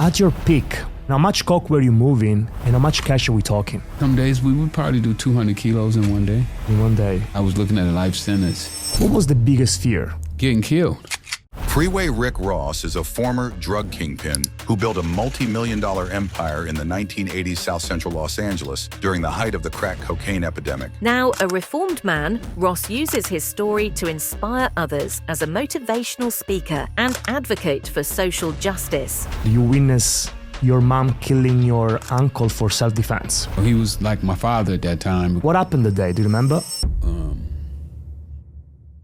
At your peak, how much coke were you moving and how much cash are we talking? Some days we would probably do 200 kilos in one day. In one day. I was looking at a life sentence. What was the biggest fear? Getting killed. Freeway Rick Ross is a former drug kingpin who built a multi-million-dollar empire in the 1980s South Central Los Angeles during the height of the crack cocaine epidemic. Now a reformed man, Ross uses his story to inspire others as a motivational speaker and advocate for social justice. Do you witness your mom killing your uncle for self-defense? He was like my father at that time. What happened that day? Do you remember?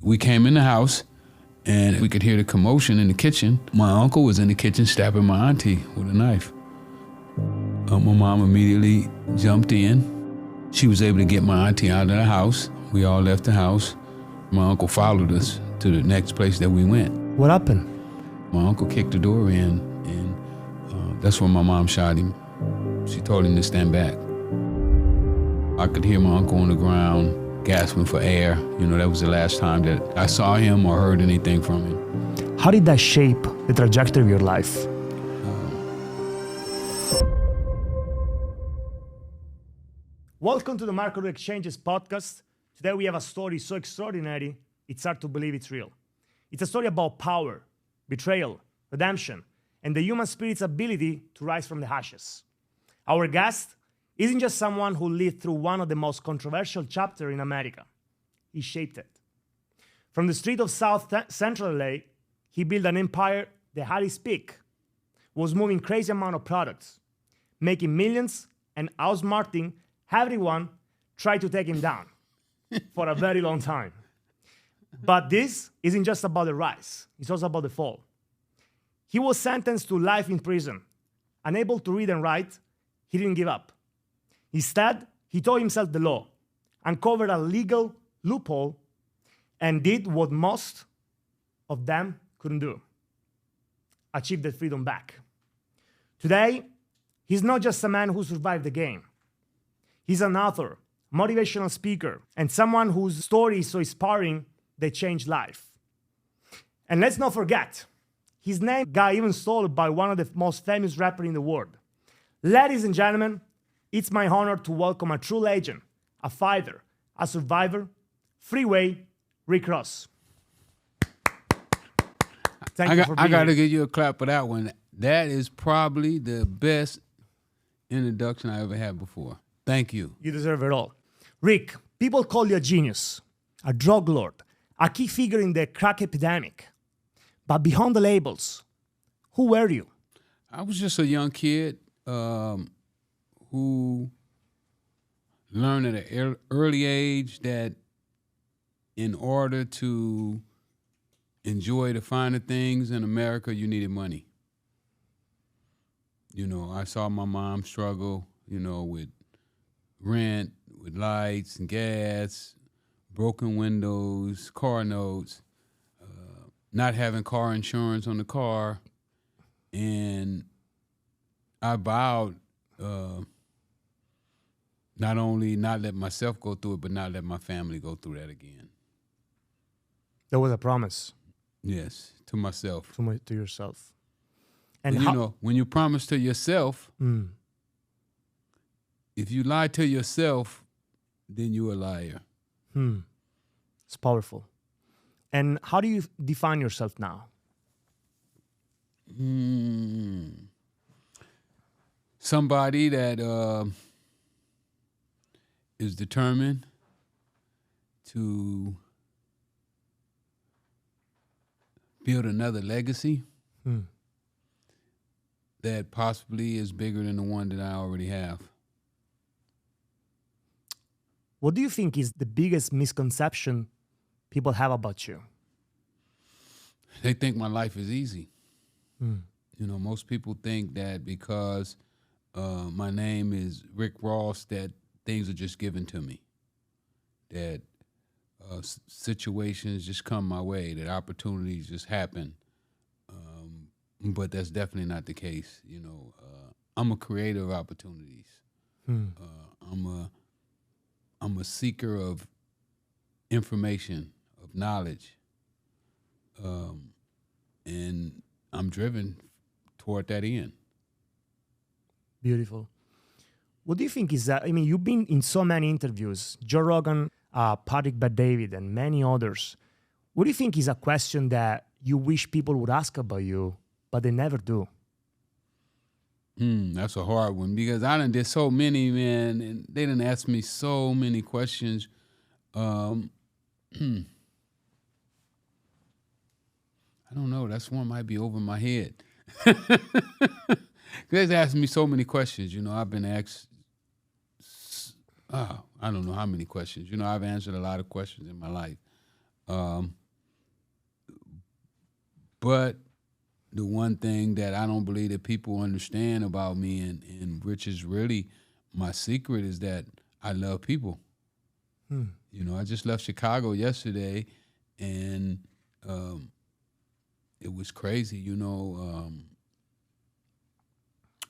We came in the house and we could hear the commotion in the kitchen. My uncle was in the kitchen stabbing my auntie with a knife. My mom immediately jumped in. She was able to get my auntie out of the house. We all left the house. My uncle followed us to the next place that we went. What happened? My uncle kicked the door in, and that's when my mom shot him. She told him to stand back. I could hear my uncle on the ground gasping for air. You know, that was the last time that I saw him or heard anything from him. How did that shape the trajectory of your life? Welcome to the Marco Ruta Exchanges Podcast. Today we have a story so extraordinary, it's hard to believe it's real. It's a story about power, betrayal, redemption, and the human spirit's ability to rise from the ashes. Our guest isn't just someone who lived through one of the most controversial chapters in America. He shaped it. From the street of South Central LA, he built an empire that at its peak was moving crazy amount of products, making millions and outsmarting everyone tried to take him down for a very long time. But this isn't just about the rise, it's also about the fall. He was sentenced to life in prison. Unable to read and write, he didn't give up. Instead, he taught himself the law, uncovered a legal loophole, and did what most of them couldn't do: achieve their freedom back. Today, he's not just a man who survived the game. He's an author, motivational speaker, and someone whose story is so inspiring they changed life. And let's not forget, his name got even stolen by one of the most famous rappers in the world. Ladies and gentlemen, it's my honor to welcome a true legend, a fighter, a survivor, Freeway Rick Ross. Thank you for being I got to here. give you a clap for that one. That is probably the best introduction I ever had before. Thank you. You deserve it all. Rick, people call you a genius, a drug lord, a key figure in the crack epidemic. But behind the labels, who were you? I was just a young kid who learned at an early age that in order to enjoy the finer things in America, you needed money. You know, I saw my mom struggle, you know, with rent, with lights and gas, broken windows, car notes, not having car insurance on the car, and I vowed not only not let myself go through it, but not let my family go through that again. There was a promise. Yes, to myself. To yourself. And And you know, when you promise to yourself, if you lie to yourself, then you're a liar. It's powerful. And how do you define yourself now? Somebody that is determined to build another legacy that possibly is bigger than the one that I already have. What do you think is the biggest misconception people have about you? They think my life is easy. You know, most people think that because my name is Rick Ross, that things are just given to me, that situations just come my way, that opportunities just happen. But that's definitely not the case. You know, I'm a creator of opportunities. I'm a seeker of information, of knowledge, and I'm driven toward that end. Beautiful. What do you think is that? I mean, you've been in so many interviews, Joe Rogan, Patrick Bet-David, and many others. What do you think is a question that you wish people would ask about you, but they never do? That's a hard one because I done did so many, man, and they done asked me so many questions. I don't know. That's one might be over my head. They've asked me so many questions. You know, I've been asked, I don't know how many questions. You know, I've answered a lot of questions in my life. But the one thing that I don't believe that people understand about me, and which is really my secret, is that I love people. You know, I just left Chicago yesterday, and it was crazy. You know,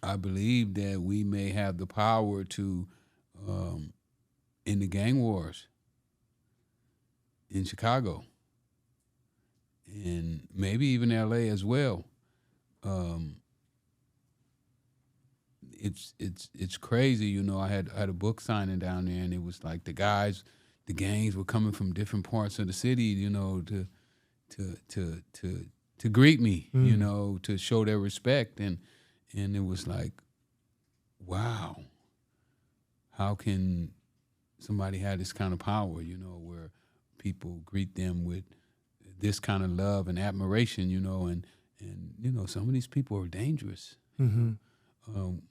I believe that we may have the power to end the gang wars in Chicago, and maybe even LA as well. It's crazy, you know. I had a book signing down there, and it was like the gangs were coming from different parts of the city, you know, to greet me, you know, to show their respect, and it was like, wow, how can somebody have this kind of power, you know, where people greet them with this kind of love and admiration, you know, and you know, some of these people are dangerous. One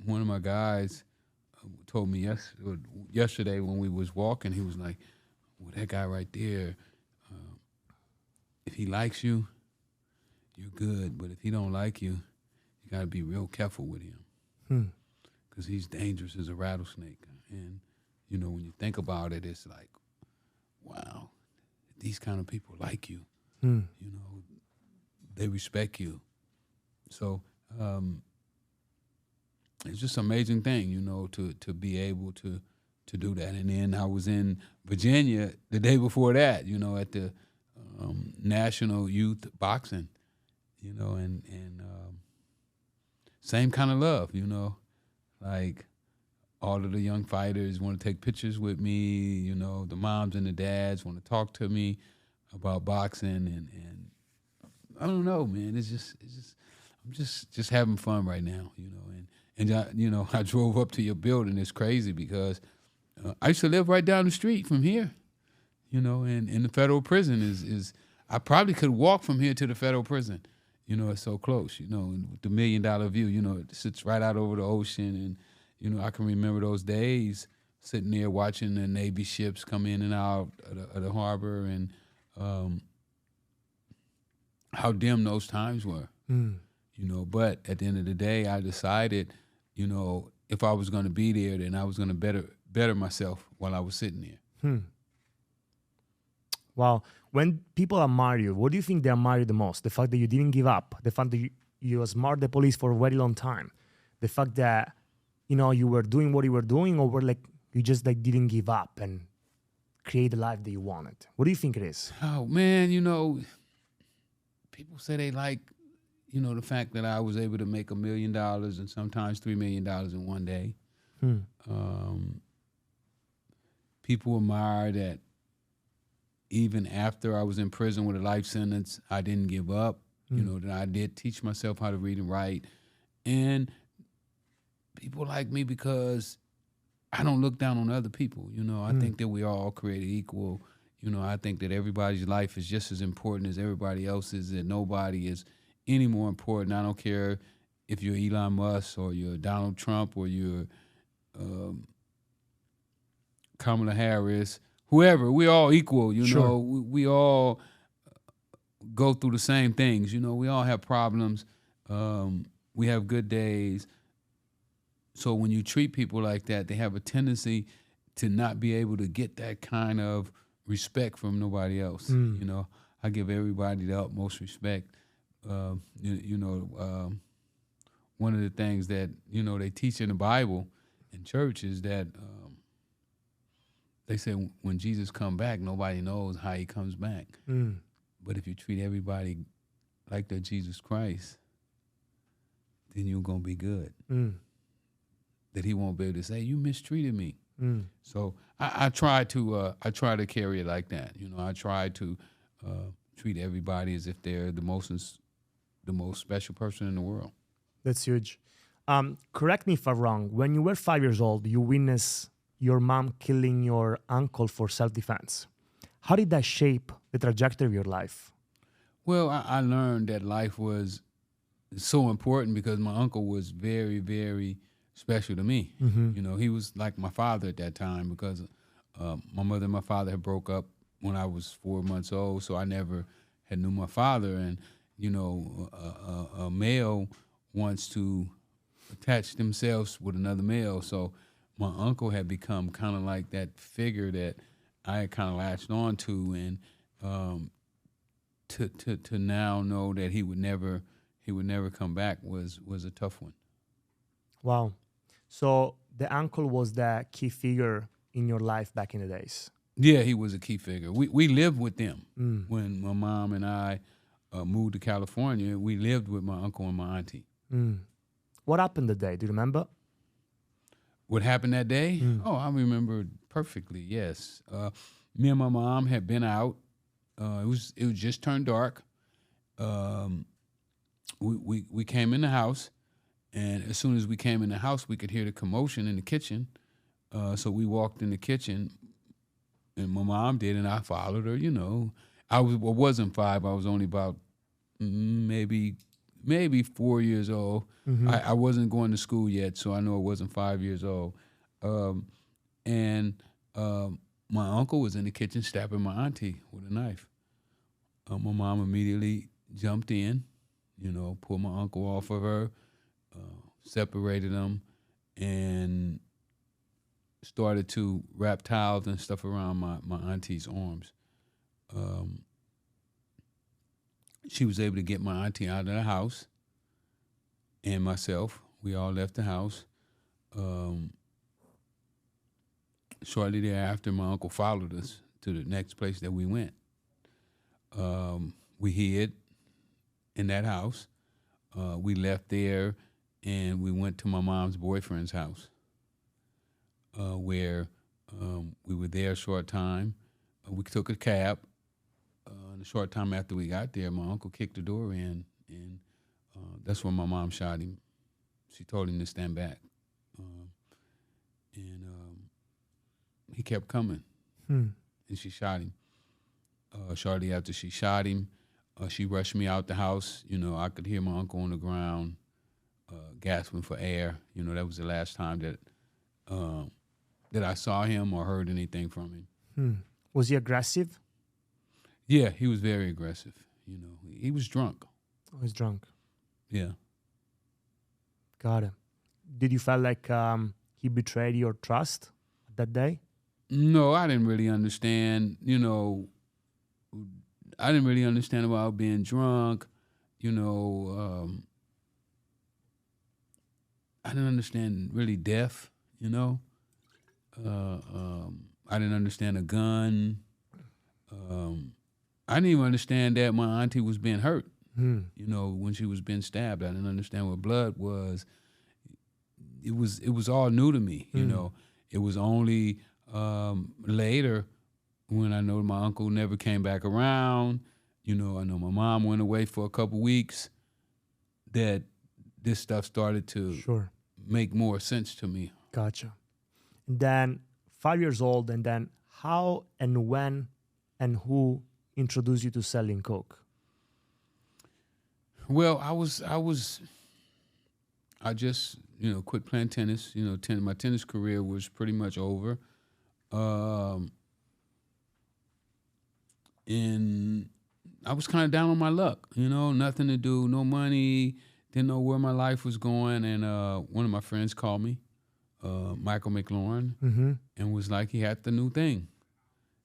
of my guys told me yesterday when we was walking, he was like, well, that guy right there, if he likes you, you're good. But if he don't like you, you got to be real careful with him because he's dangerous as a rattlesnake. And, you know, when you think about it, it's like, wow, these kind of people like you. You know, they respect you. So it's just an amazing thing, you know, to be able to do that. And then I was in Virginia the day before that, you know, at the National Youth Boxing, you know, and same kind of love, you know, like all of the young fighters want to take pictures with me, you know, the moms and the dads want to talk to me about boxing, and I don't know, man. It's just I'm just having fun right now, you know. And you know, I drove up to your building. It's crazy because I used to live right down the street from here, you know. And the federal prison is I probably could walk from here to the federal prison, you know. It's so close, you know. And with the $1 million view, you know, it sits right out over the ocean, and you know, I can remember those days sitting there watching the Navy ships come in and out of the harbor, and how dim those times were, you know. But at the end of the day, I decided, you know, if I was going to be there, then I was going to better myself while I was sitting there. Wow. When people admire you, what do you think they admire you the most? The fact that you didn't give up, the fact that you outsmarted the police for a very long time, the fact that, you know, you were doing what you were doing, or were like you just like didn't give up and create the life that you wanted? What do you think it is? Oh man, you know, people say they like, you know, the fact that I was able to make $1 million and sometimes $3 million in one day. People admire that even after I was in prison with a life sentence, I didn't give up. You know, that I did teach myself how to read and write. And people like me because I don't look down on other people. You know, I think that we are all created equal. You know, I think that everybody's life is just as important as everybody else's, that nobody is any more important. I don't care if you're Elon Musk or you're Donald Trump or you're Kamala Harris, whoever. We're all equal, you know. We all go through the same things. You know, we all have problems. We have good days. So when you treat people like that, they have a tendency to not be able to get that kind of respect from nobody else. You know, I give everybody the utmost respect. You know, one of the things that, you know, they teach in the Bible in church is that they say when Jesus come back, nobody knows how he comes back. But if you treat everybody like they're Jesus Christ, then you're going to be good. that he won't be able to say, you mistreated me. So I try to carry it like that. You know, I try to treat everybody as if they're the most special person in the world. That's huge. Correct me if I'm wrong. When you were 5 years old, you witnessed your mom killing your uncle for self-defense. How did that shape the trajectory of your life? Well, I learned that life was so important because my uncle was very, very special to me. You know, he was like my father at that time because my mother and my father had broke up when I was 4 months old, so I never had knew my father. And, you know, a male wants to attach themselves with another male, so my uncle had become kind of like that figure that I had kind of latched on to, and to now know that he would never come back was a tough one. Wow. So the uncle was the key figure in your life back in the days. Yeah, he was a key figure. We lived with them. When my mom and I moved to California, we lived with my uncle and my auntie. What happened that day? Do you remember? What happened that day? Oh, I remember perfectly, yes. Me and my mom had been out. It was just turned dark. We came in the house, and as soon as we came in the house, we could hear the commotion in the kitchen. So we walked in the kitchen, and my mom did, and I followed her. You know, I wasn't 5. I was only about maybe 4 years old. I wasn't going to school yet, so I know I wasn't 5 years old. And my uncle was in the kitchen stabbing my auntie with a knife. My mom immediately jumped in, you know, pulled my uncle off of her, separated them, and started to wrap towels and stuff around my auntie's arms. She was able to get my auntie out of the house, and myself. We all left the house. Shortly thereafter, my uncle followed us to the next place that we went. We hid in that house. We left there, and we went to my mom's boyfriend's house, where we were there a short time. We took a cab. And a short time after we got there, my uncle kicked the door in, and that's when my mom shot him. She told him to stand back. And he kept coming, and she shot him. Shortly after she shot him, she rushed me out the house. You know, I could hear my uncle on the ground gasping for air. You know, that was the last time that I saw him or heard anything from him. Was he aggressive? Yeah, he was very aggressive. You know, he was drunk. Oh, he's drunk. Yeah. Got it. Did you feel like he betrayed your trust that day? No, I didn't really understand. You know, I didn't really understand about being drunk. You know, I didn't understand really death. You know, I didn't understand a gun. I didn't even understand that my auntie was being hurt. You know, when she was being stabbed, I didn't understand what blood was. It was all new to me. You know, it was only later when I know my uncle never came back around. You know, I know my mom went away for a couple weeks. That this stuff started to make more sense to me. Gotcha. And then 5 years old, and then how and when and who introduced you to selling coke? Well, I just, you know, quit playing tennis. You know, my tennis career was pretty much over. And I was kind of down on my luck, you know, nothing to do, no money, didn't know where my life was going. And one of my friends called me, Michael McLaurin, and was like, he had the new thing.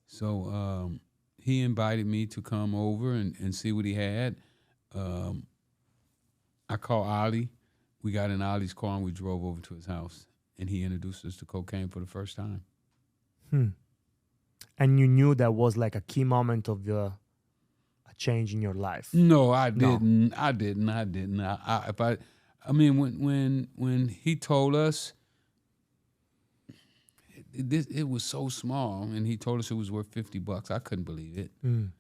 So he invited me to come over and see what he had. I called Ollie. We got in Ollie's car and we drove over to his house, and he introduced us to cocaine for the first time. And you knew that was like a key moment of a change in your life? No, I didn't. I mean, when he told us, it was so small, and he told us it was worth $50. I couldn't believe it, and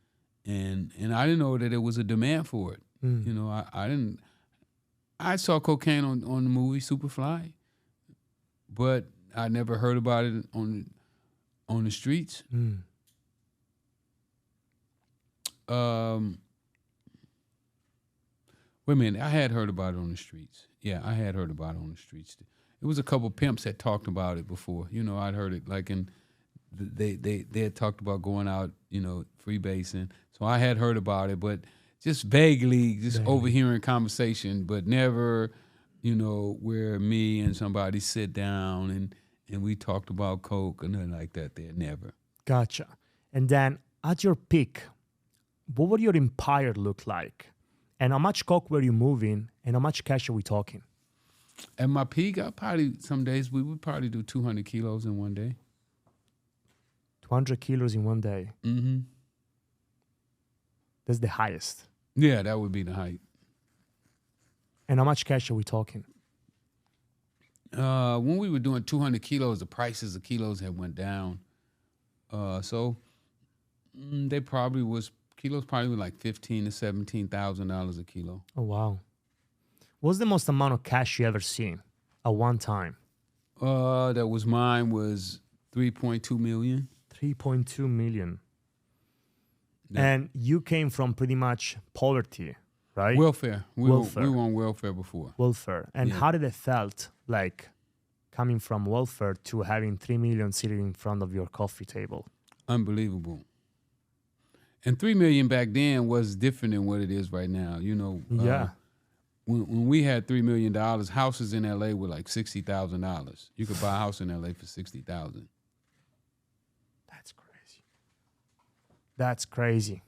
I didn't know that there was a demand for it. You know, I didn't. I saw cocaine on the movie Superfly, but I never heard about it on the streets. Wait a minute, I had heard about it on the streets. Yeah, I had heard about it on the streets. It was a couple pimps that talked about it before. You know, I'd heard it like they had talked about going out, you know, freebasing. So I had heard about it, but just vaguely, overhearing conversation, but never, you know, where me and somebody sit down and we talked about coke or nothing like that there. Never. Gotcha. And then at your peak, what would your empire look like? And how much coke were you moving? And how much cash are we talking? At my peak, some days we would probably do 200 kilos in one day. 200 kilos in one day. Mm-hmm. That's the highest. Yeah, that would be the height. And how much cash are we talking? When we were doing 200 kilos, the prices of kilos had went down. So they kilos probably were like $15,000 to $17,000 a kilo. Oh, wow. What's the most amount of cash you ever seen at one time? That was mine was 3.2 million. 3.2 million. Yeah. And you came from pretty much poverty, right? Welfare. We were on welfare before. Welfare. And how did it felt like coming from welfare to having 3 million sitting in front of your coffee table? Unbelievable. And 3 million back then was different than what it is right now. You know, when we had $3 million, houses in LA were like $60,000. You could buy a house in LA for $60,000. That's crazy. That's crazy.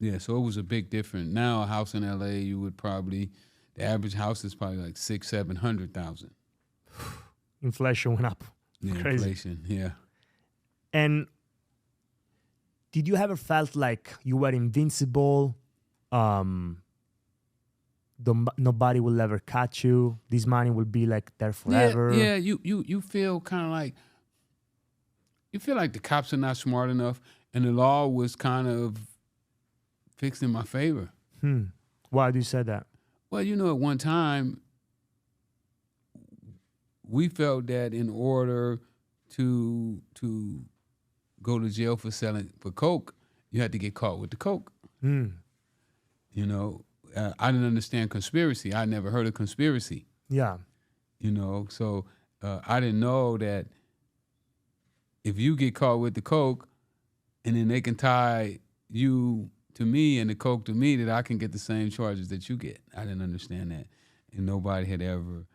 Yeah, so it was a big difference. Now a house in LA, the average house is probably like $600,000-$700,000. Inflation went up. Yeah, crazy. Inflation, yeah. And did you ever felt like you were invincible? Nobody will ever catch you. This money will be like there forever. Yeah, you feel kind of like, you feel like the cops are not smart enough, and the law was kind of fixed in my favor. Why do you say that? Well, you know, at one time, we felt that in order to go to jail for selling for coke, you had to get caught with the coke. You know, I didn't understand conspiracy. I never heard of conspiracy. Yeah. You know, so I didn't know that if you get caught with the coke and then they can tie you to me and the coke to me, that I can get the same charges that you get. I didn't understand that. And nobody had ever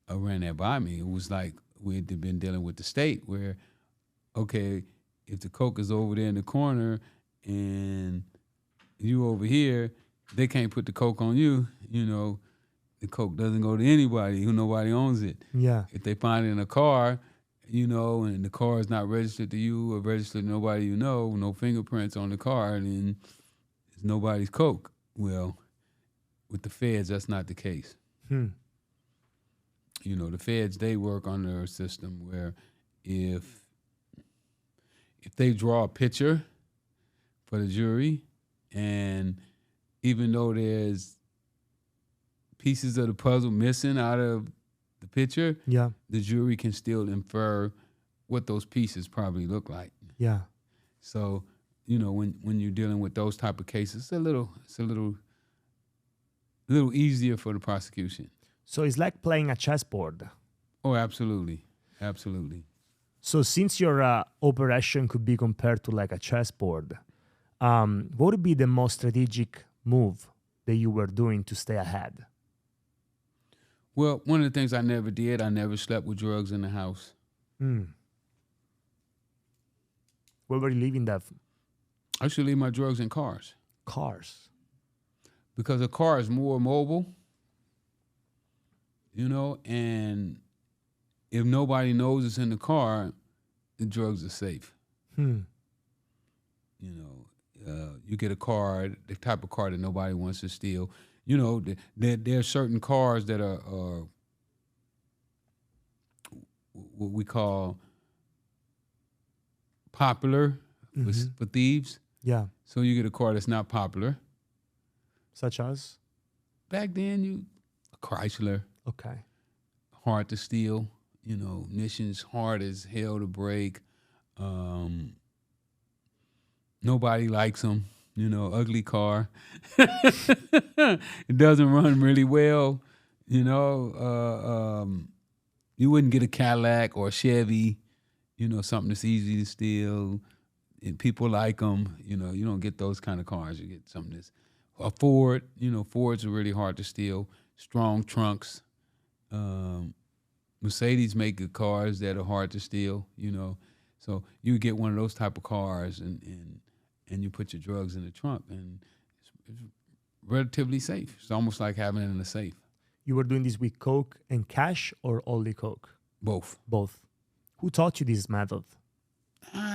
ran that by me. It was like we had been dealing with the state where, okay, if the coke is over there in the corner and you over here, they can't put the coke on you. You know, the coke doesn't go to anybody who nobody owns it. Yeah. If they find it in a car, you know, and the car is not registered to you or registered to nobody you know, no fingerprints on the car, then it's nobody's coke. Well, with the feds, that's not the case. You know, the feds, they work under a system where if they draw a picture for the jury, and even though there's pieces of the puzzle missing out of the picture, the jury can still infer what those pieces probably look like. Yeah. So, you know, when you're dealing with those type of cases, it's a little easier for the prosecution. So it's like playing a chessboard. Oh, absolutely. Absolutely. So since your operation could be compared to like a chessboard, what would be the most strategic move that you were doing to stay ahead? Well, one of the things I never did, I never slept with drugs in the house. Where were you leaving that? I should leave my drugs in cars. Cars? Because a car is more mobile, you know, and if nobody knows it's in the car, the drugs are safe. You know, you get a car, the type of car that nobody wants to steal. You know, there are certain cars that are what we call popular for thieves. Yeah. So you get a car that's not popular. Such as? Back then, a Chrysler, Okay. hard to steal. Ignition's hard as hell to break. Nobody likes them. Ugly car. It doesn't run really well. You wouldn't get a Cadillac or a Chevy. Something that's easy to steal. And people like them. You don't get those kind of cars. You get something that's a Ford. Fords are really hard to steal. Strong trunks. Mercedes make good cars that are hard to steal. So you get one of those type of cars and you put your drugs in the trunk, and it's relatively safe. It's almost like having it in a safe. You were doing this with coke and cash, or only coke? Both. Both. Who taught you this method?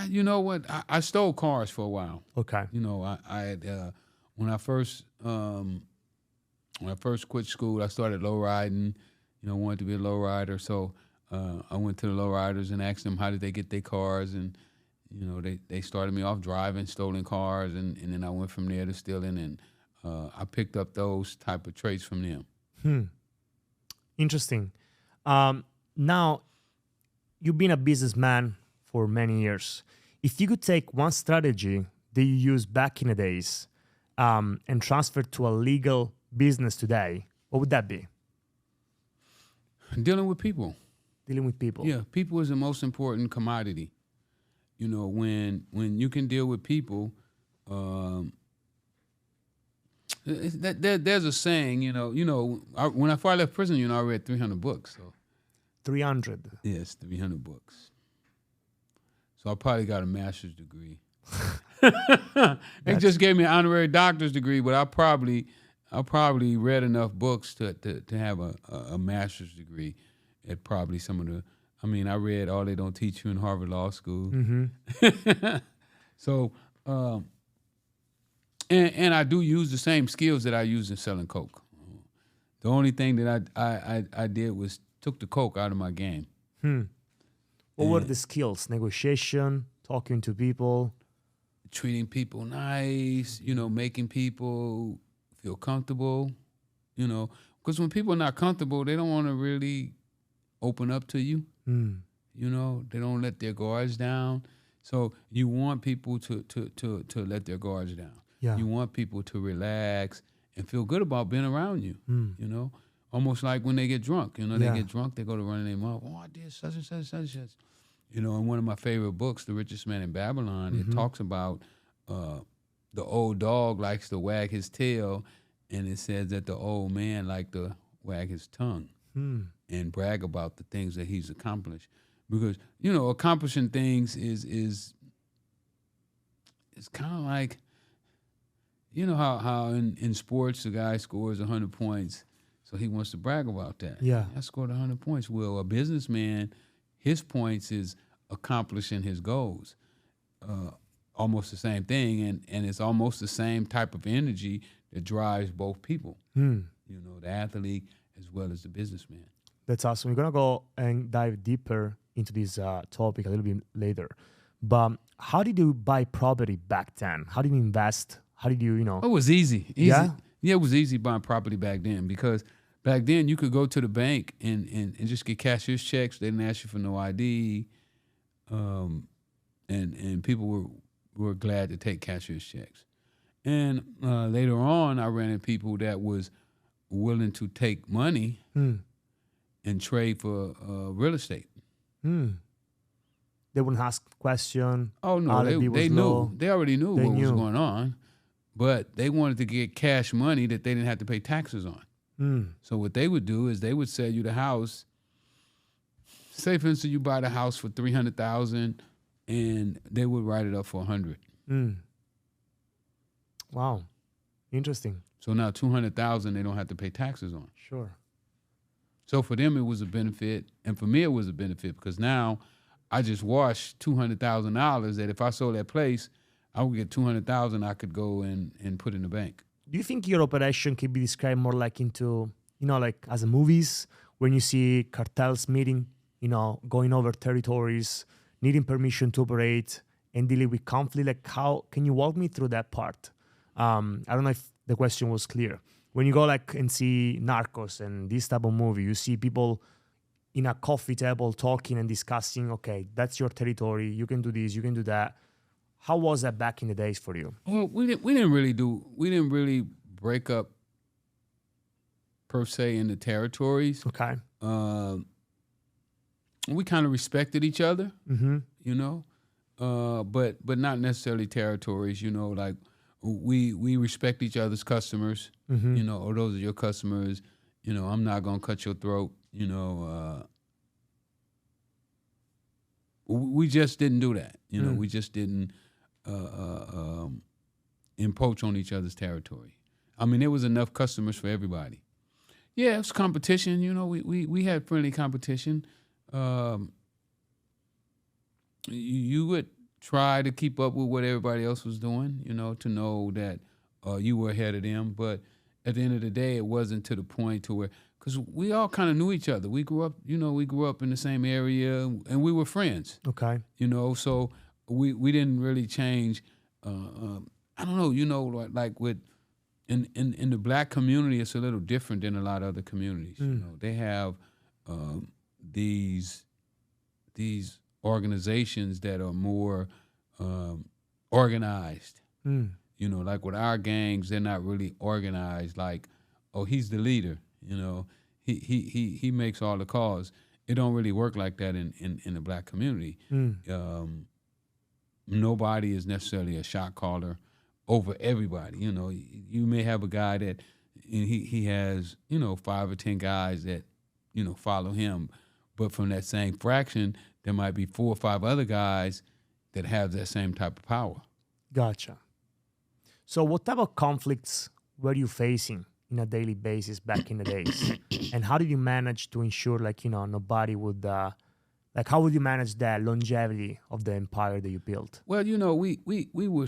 You know what? I stole cars for a while. Okay. I had when I first quit school, I started low riding. Wanted to be a low rider, so I went to the low riders and asked them how did they get their cars, and they started me off driving stolen cars, and then I went from there to stealing, and I picked up those type of traits from them. Interesting. Now, you've been a businessman for many years. If you could take one strategy that you used back in the days and transfer to a legal business today, what would that be? Dealing with people. Dealing with people. Yeah, people is the most important commodity. When you can deal with people, there's a saying, when I left prison, I read 300 books. So 300? Yes, 300 books. So I probably got a master's degree. They just gave me an honorary doctor's degree, but I probably read enough books to have a master's degree at probably some of the. I read All They Don't Teach You in Harvard Law School. Mm-hmm. So, and I do use the same skills that I use in selling coke. The only thing that I did was took the coke out of my game. What were the skills? Negotiation, talking to people, treating people nice. Making people feel comfortable. Because when people are not comfortable, they don't want to really open up to you. They don't let their guards down. So you want people to let their guards down. Yeah. You want people to relax and feel good about being around you. Almost like when they get drunk. They get drunk, they go to running their mouth. Oh, I did such and such and such and such. In one of my favorite books, The Richest Man in Babylon, it talks about the old dog likes to wag his tail, and it says that the old man likes to wag his tongue and brag about the things that he's accomplished. Because, accomplishing things is kind of like, how in sports the guy scores 100 points, so he wants to brag about that. Yeah. I scored 100 points. Well, a businessman, his points is accomplishing his goals. Almost the same thing, and it's almost the same type of energy that drives both people. The athlete as well as the businessman. That's awesome. We're going to go and dive deeper into this topic a little bit later. But how did you buy property back then? How did you invest? How did you, It was easy. Yeah? Yeah, it was easy buying property back then, because back then you could go to the bank and just get cashier's checks. They didn't ask you for no ID. And people were glad to take cashier's checks. And later on, I ran into people that was willing to take money and trade for real estate. They wouldn't ask question. Oh, no, they knew. They already knew what was going on. But they wanted to get cash money that they didn't have to pay taxes on. So what they would do is they would sell you the house. Say, for instance, you buy the house for $300,000, and they would write it up for $100,000. Wow, interesting. So now $200,000 they don't have to pay taxes on. Sure. So for them it was a benefit, and for me it was a benefit, because now I just washed $200,000 that if I sold that place, I would get $200,000 I could go and put in the bank. Do you think your operation can be described more like into, like as a movies, when you see cartels meeting, going over territories, needing permission to operate, and dealing with conflict. Like, how can you walk me through that part? I don't know if the question was clear. When you go like and see Narcos and this type of movie, you see people in a coffee table talking and discussing, okay, that's your territory, you can do this, you can do that. How was that back in the days for you? Well, we didn't really break up per se in the territories. Okay. We kind of respected each other, Mm-hmm. you know, but not necessarily territories, you know, like we respect each other's customers, Mm-hmm. you know, or those are your customers, you know, I'm not going to cut your throat, you know. We just didn't do that, you know, we just didn't encroach on each other's territory. I mean, there was enough customers for everybody. Yeah, it was competition, you know, we had friendly competition. You would try to keep up with what everybody else was doing, you know, to know that you were ahead of them. But at the end of the day, it wasn't to the point to where, because we all kind of knew each other. We grew up in the same area, and we were friends. Okay. You know, so we didn't really change. I don't know, you know, like with in the black community, it's a little different than a lot of other communities. You know, they have these organizations that are more organized. You know, like with our gangs, they're not really organized. Like, oh, he's the leader. You know, he makes all the calls. It don't really work like that in the black community. Nobody is necessarily a shot caller over everybody. You know, you may have a guy that he has, you know, 5 or 10 guys that, you know, follow him, but from that same fraction, there might be 4 or 5 other guys that have that same type of power. Gotcha. So what type of conflicts were you facing in a daily basis back in the days? And how did you manage to ensure, like, you know, nobody would, like, how would you manage the longevity of the empire that you built? Well, you know, we were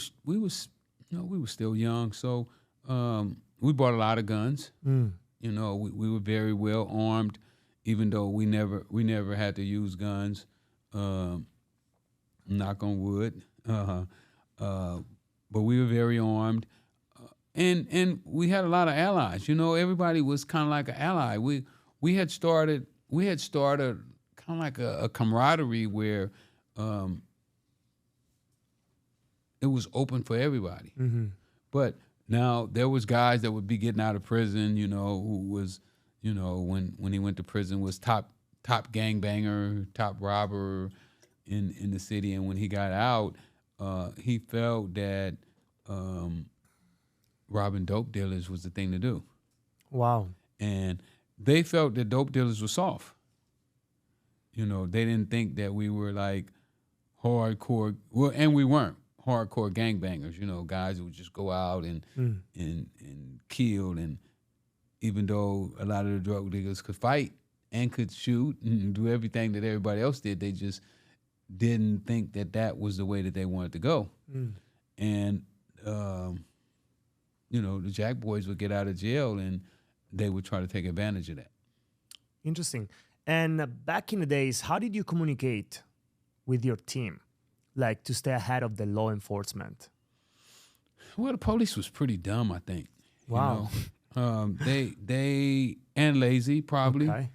still young, so we bought a lot of guns. You know, we were very well armed, even though we never had to use guns. Knock on wood. But we were very armed, and we had a lot of allies. You know, everybody was kind of like an ally. We had started kind of like a camaraderie where it was open for everybody. But now there was guys that would be getting out of prison, you know, who was, you know, when he went to prison was top gangbanger, top robber in the city, and when he got out, he felt that robbing dope dealers was the thing to do. Wow. And they felt that dope dealers were soft. You know, they didn't think that we were like hardcore, well, and we weren't hardcore gangbangers, you know, guys who would just go out and kill. And even though a lot of the drug dealers could fight and could shoot and do everything that everybody else did, they just didn't think that was the way that they wanted to go. And, you know, the Jack boys would get out of jail and they would try to take advantage of that. Interesting. And back in the days, how did you communicate with your team, like to stay ahead of the law enforcement? Well, the police was pretty dumb, I think. Wow. You know? They and lazy, probably. Okay.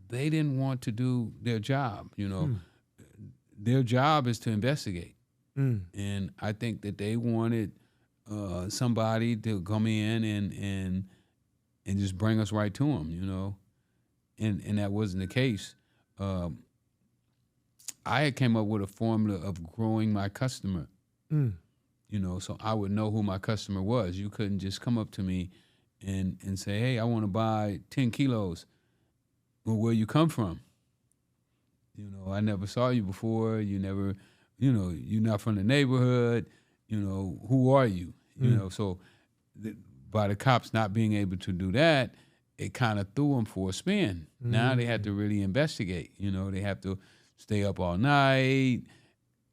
They didn't want to do their job, you know. Their job is to investigate. And I think that they wanted somebody to come in and just bring us right to them, you know. And that wasn't the case. I had came up with a formula of growing my customer. You know, so I would know who my customer was. You couldn't just come up to me and say, hey, I want to buy 10 kilos. Well, where you come from? You know, I never saw you before. You never, you know, you're not from the neighborhood. You know, who are you? You know, so by the cops not being able to do that, it kind of threw them for a spin. Now they had to really investigate. You know, they have to stay up all night.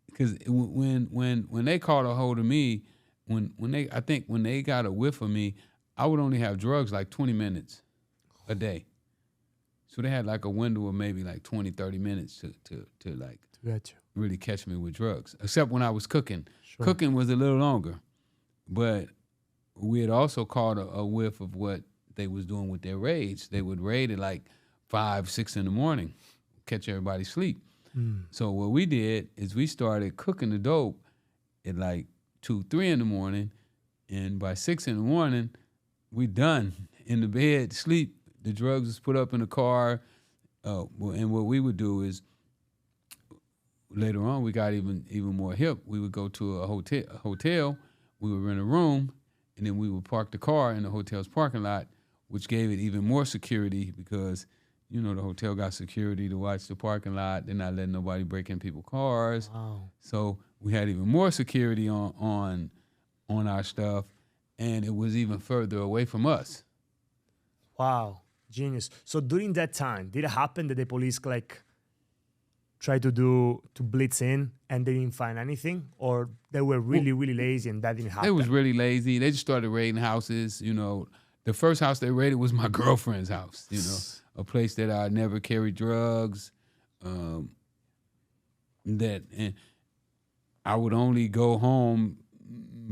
Because when they caught a hold of me, when they got a whiff of me, I would only have drugs like 20 minutes a day. So they had like a window of maybe like 20, 30 minutes to like Gotcha. really catch me with drugs, except when I was cooking. Sure. Cooking was a little longer, but we had also caught a whiff of what they was doing with their raids. They would raid at like 5, 6 in the morning, catch everybody sleep. So what we did is we started cooking the dope at like 2, 3 in the morning, and by 6 in the morning, we done in the bed, sleep. The drugs was put up in the car, and what we would do is later on we got even more hip. We would go to a hotel, we would rent a room, and then we would park the car in the hotel's parking lot, which gave it even more security because, you know, the hotel got security to watch the parking lot. They're not letting nobody break in people's cars. Wow. So we had even more security on our stuff, and it was even further away from us. Wow, genius. So during that time, did it happen that the police like tried to blitz in and they didn't find anything, or they were really lazy and that didn't happen? They was really lazy. They just started raiding houses. You know, the first house they raided was my girlfriend's house. You know, a place that I never carried drugs. And I would only go home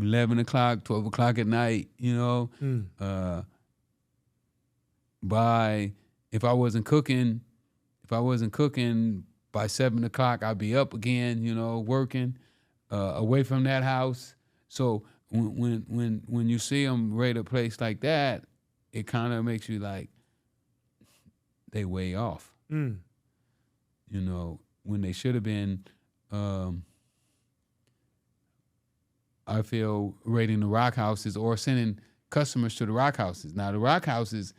11 o'clock, 12 o'clock at night. You know, if I wasn't cooking by 7 o'clock, I'd be up again, you know, working away from that house. So when you see them raid a place like that, it kind of makes you like, they way off. You know, when they should have been, I feel, raiding the rock houses or sending customers to the rock houses. Now, the rock houses,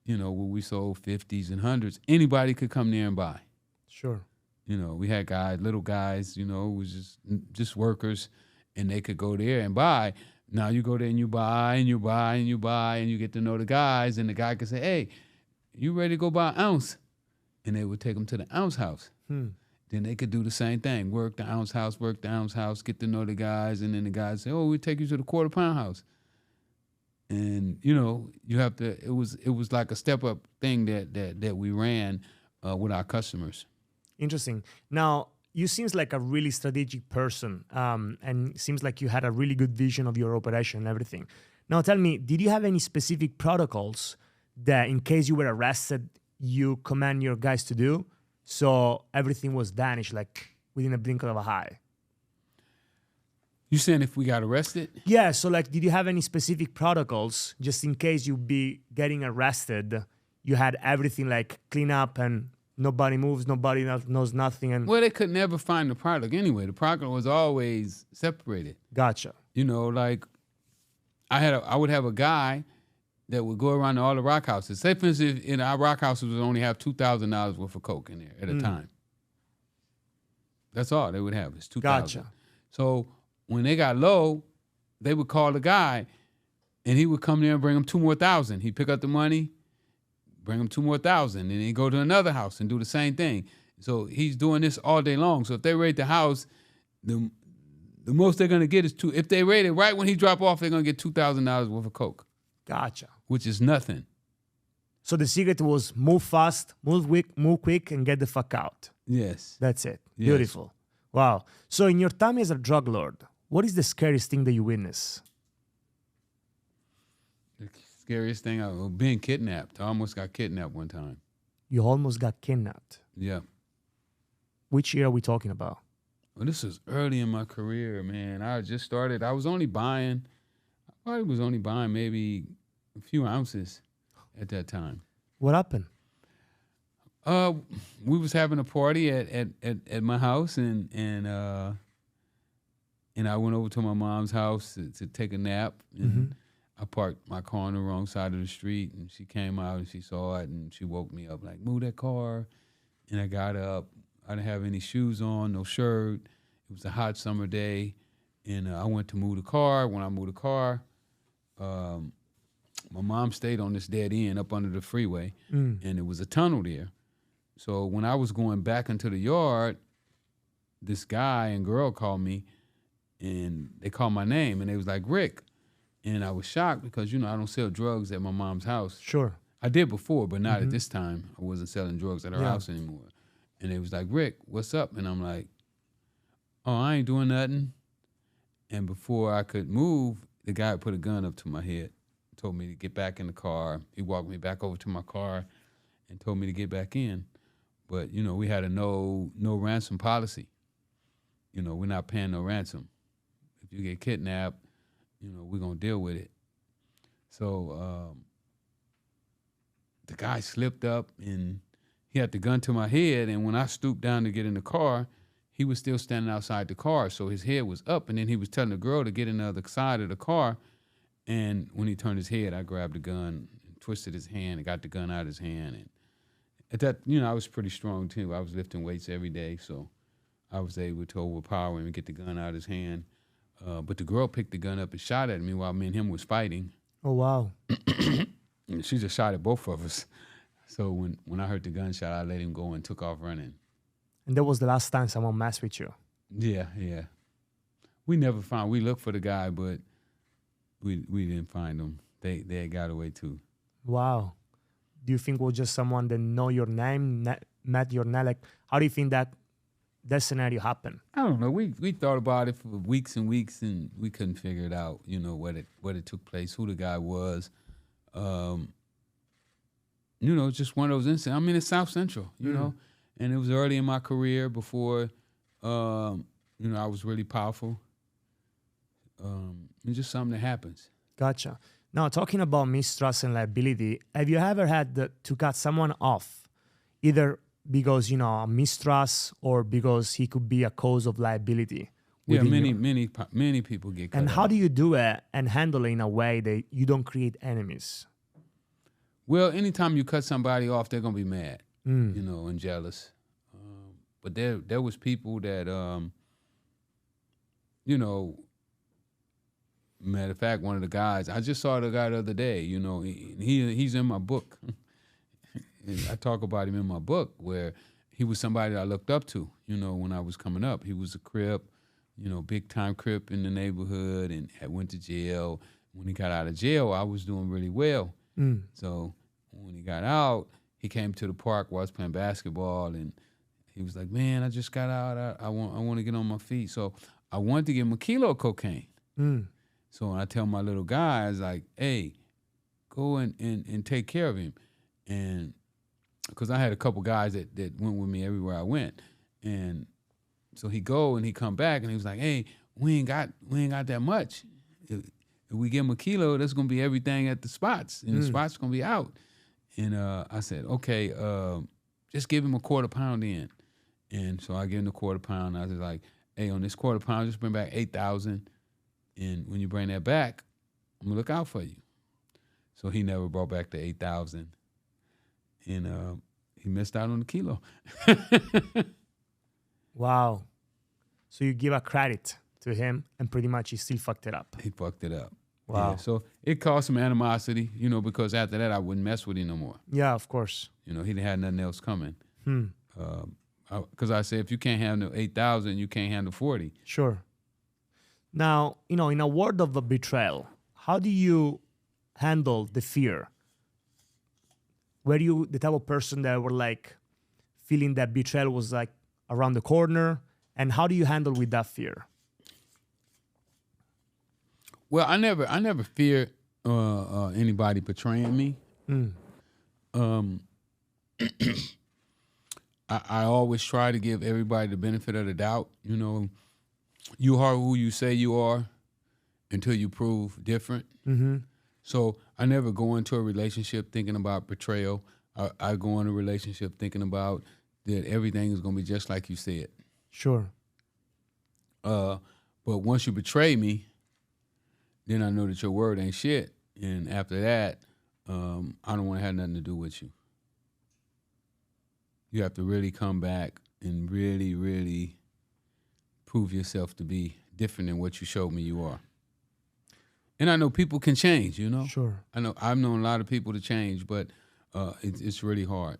you know, where we sold 50s and 100s, anybody could come there and buy. Sure. You know, we had guys, little guys, you know, it was just workers, and they could go there and buy. Now you go there and you buy and you buy and you buy, and you get to know the guys, and the guy could say, hey, you ready to go buy an ounce? And they would take them to the ounce house. Then they could do the same thing, work the ounce house, get to know the guys, and then the guys say, oh, we'll take you to the quarter pound house. And, you know, you have to, it was like a step up thing that we ran with our customers. Interesting. Now, you seems like a really strategic person, and seems like you had a really good vision of your operation and everything. Now, tell me, did you have any specific protocols that, in case you were arrested, you command your guys to do, so everything was vanished like within a blink of an eye? You saying if we got arrested? Yeah. So, like, did you have any specific protocols just in case you be getting arrested? You had everything like clean up and nobody moves, nobody knows nothing. And well, they could never find the product anyway. The product was always separated. Gotcha. You know, like I would have a guy that would go around to all the rock houses. Say, for instance, in our rock houses would only have $2,000 worth of coke in there at a time. That's all they would have is $2,000. Gotcha. So when they got low, they would call the guy, and he would come there and bring them $2 more thousand. He'd pick up the money, bring them $2 more thousand, and then go to another house and do the same thing. So he's doing this all day long. So if they raid the house, the most they're gonna get is $2. If they raid it right when he drop off, they're gonna get $2,000 worth of coke. Gotcha. Which is nothing. So the secret was move fast, move quick, and get the fuck out. Yes. That's it. Yes. Beautiful. Wow. So in your time as a drug lord, what is the scariest thing that you witness? The scariest thing, being kidnapped. I almost got kidnapped one time. You almost got kidnapped. Yeah. Which year are we talking about? Well, this was early in my career, man. I just started. I probably was only buying maybe a few ounces at that time. What happened? We was having a party at my house, and I went over to my mom's house to take a nap, and I parked my car on the wrong side of the street, and she came out and she saw it, and she woke me up like, move that car. And I got up. I didn't have any shoes on, no shirt. It was a hot summer day, and I went to move the car. When I moved the car, my mom stayed on this dead end up under the freeway, and it was a tunnel there. So when I was going back into the yard, this guy and girl called me, and they called my name, and they was like, Rick. And I was shocked because, you know, I don't sell drugs at my mom's house. Sure. I did before, but not at this time. I wasn't selling drugs at her house anymore. And they was like, Rick, what's up? And I'm like, oh, I ain't doing nothing. And before I could move, the guy put a gun up to my head, told me to get back in the car. He walked me back over to my car and told me to get back in. But, you know, we had a no ransom policy. You know, we're not paying no ransom. If you get kidnapped, you know, we're going to deal with it. So the guy slipped up and he had the gun to my head. And when I stooped down to get in the car, he was still standing outside the car. So his head was up. And then he was telling the girl to get in the other side of the car. And when he turned his head, I grabbed the gun and twisted his hand and got the gun out of his hand. And at that, you know, I was pretty strong too. I was lifting weights every day. So I was able to overpower him and get the gun out of his hand. But the girl picked the gun up and shot at me while me and him was fighting. Oh, wow. And she just shot at both of us. So when I heard the gunshot, I let him go and took off running. And that was the last time someone messed with you? Yeah. We never found, we looked for the guy, but we didn't find him. They had got away too. Wow. Do you think it was just someone that know your name, met your name? Like, how do you think that scenario happened? I don't know. We thought about it for weeks and weeks, and we couldn't figure it out. You know what it took place, who the guy was. You know, just one of those incidents. I mean, it's South Central, you know, and it was early in my career before, you know, I was really powerful. It's just something that happens. Gotcha. Now, talking about mistrust and liability, have you ever had to cut someone off, either because, you know, mistrust or because he could be a cause of liability? Yeah, many people get cut And off. how do you do it and handle it in a way that you don't create enemies? Well, anytime you cut somebody off, they're gonna be mad, you know, and jealous. But there was people that, you know. Matter of fact, one of the guys, I just saw the guy the other day, you know, he's in my book. I talk about him in my book, where he was somebody that I looked up to, you know, when I was coming up. He was a Crip, you know, big time Crip in the neighborhood, and had went to jail. When he got out of jail, I was doing really well. So when he got out, he came to the park while I was playing basketball, and he was like, man, I just got out. I want to get on my feet. So I wanted to give him a kilo of cocaine. So I tell my little guys, like, hey, go and take care of him. And because I had a couple guys that went with me everywhere I went. And so he go and he come back and he was like, hey, we ain't got that much. If we give him a kilo, that's going to be everything at the spots. And the spots going to be out. And I said, okay, just give him a quarter pound in. And so I gave him the quarter pound. I was like, hey, on this quarter pound, just bring back 8,000. And when you bring that back, I'm going to look out for you. So he never brought back the 8,000. And he missed out on the kilo. Wow. So you give a credit to him, and pretty much he still fucked it up. He fucked it up. Wow. Yeah, so it caused some animosity, you know, because after that, I wouldn't mess with him no more. Yeah, of course. You know, he didn't have nothing else coming. Because I said, if you can't handle 8,000, you can't handle 40. Sure. Now, you know, in a world of a betrayal, how do you handle the fear? Were you the type of person that were like feeling that betrayal was like around the corner? And how do you handle with that fear? Well, I never feared anybody betraying me. I always try to give everybody the benefit of the doubt. You know, you are who you say you are until you prove different. So I never go into a relationship thinking about betrayal. I go into a relationship thinking about that everything is going to be just like you said. Sure. But once you betray me, then I know that your word ain't shit. And after that, I don't want to have nothing to do with you. You have to really come back and really, really prove yourself to be different than what you showed me you are. And I know people can change, you know? Sure. I know I've known a lot of people to change, but it's really hard.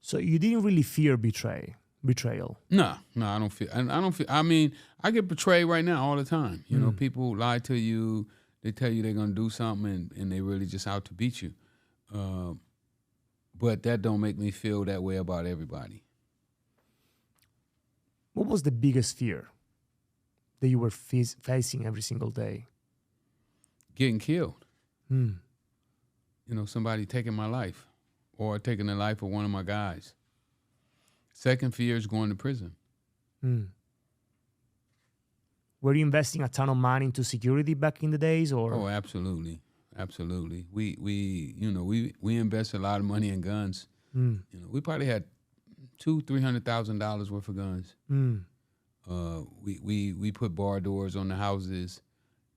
So you didn't really fear betrayal? No, I don't feel. I mean, I get betrayed right now all the time. You know, people lie to you. They tell you they're gonna do something, and they really just out to beat you. But that don't make me feel that way about everybody. What was the biggest fear that you were facing every single day? Getting killed. You know, somebody taking my life or taking the life of one of my guys. Second fear is going to prison. Were you investing a ton of money into security back in the days, or? Oh, absolutely. Absolutely. We invest a lot of money in guns. You know, we probably had $200,000-$300,000 worth of guns. We put bar doors on the houses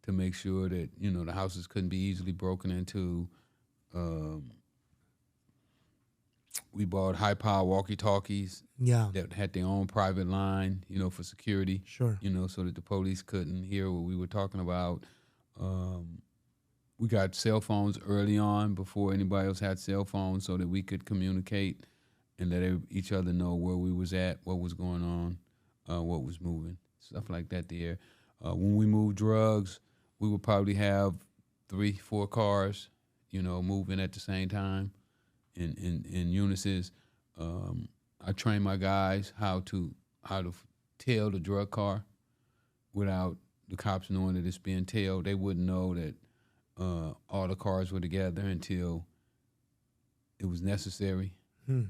to make sure that, you know, the houses couldn't be easily broken into. We bought high-power walkie-talkies that had their own private line, you know, for security. Sure. You know, so that the police couldn't hear what we were talking about. We got cell phones early on before anybody else had cell phones so that we could communicate and let each other know where we was at, what was going on, what was moving, stuff like that there. When we moved drugs, we would probably have 3-4 cars, you know, moving at the same time in unison. I trained my guys how to tail the drug car without the cops knowing that it's being tailed. They wouldn't know that all the cars were together until it was necessary. I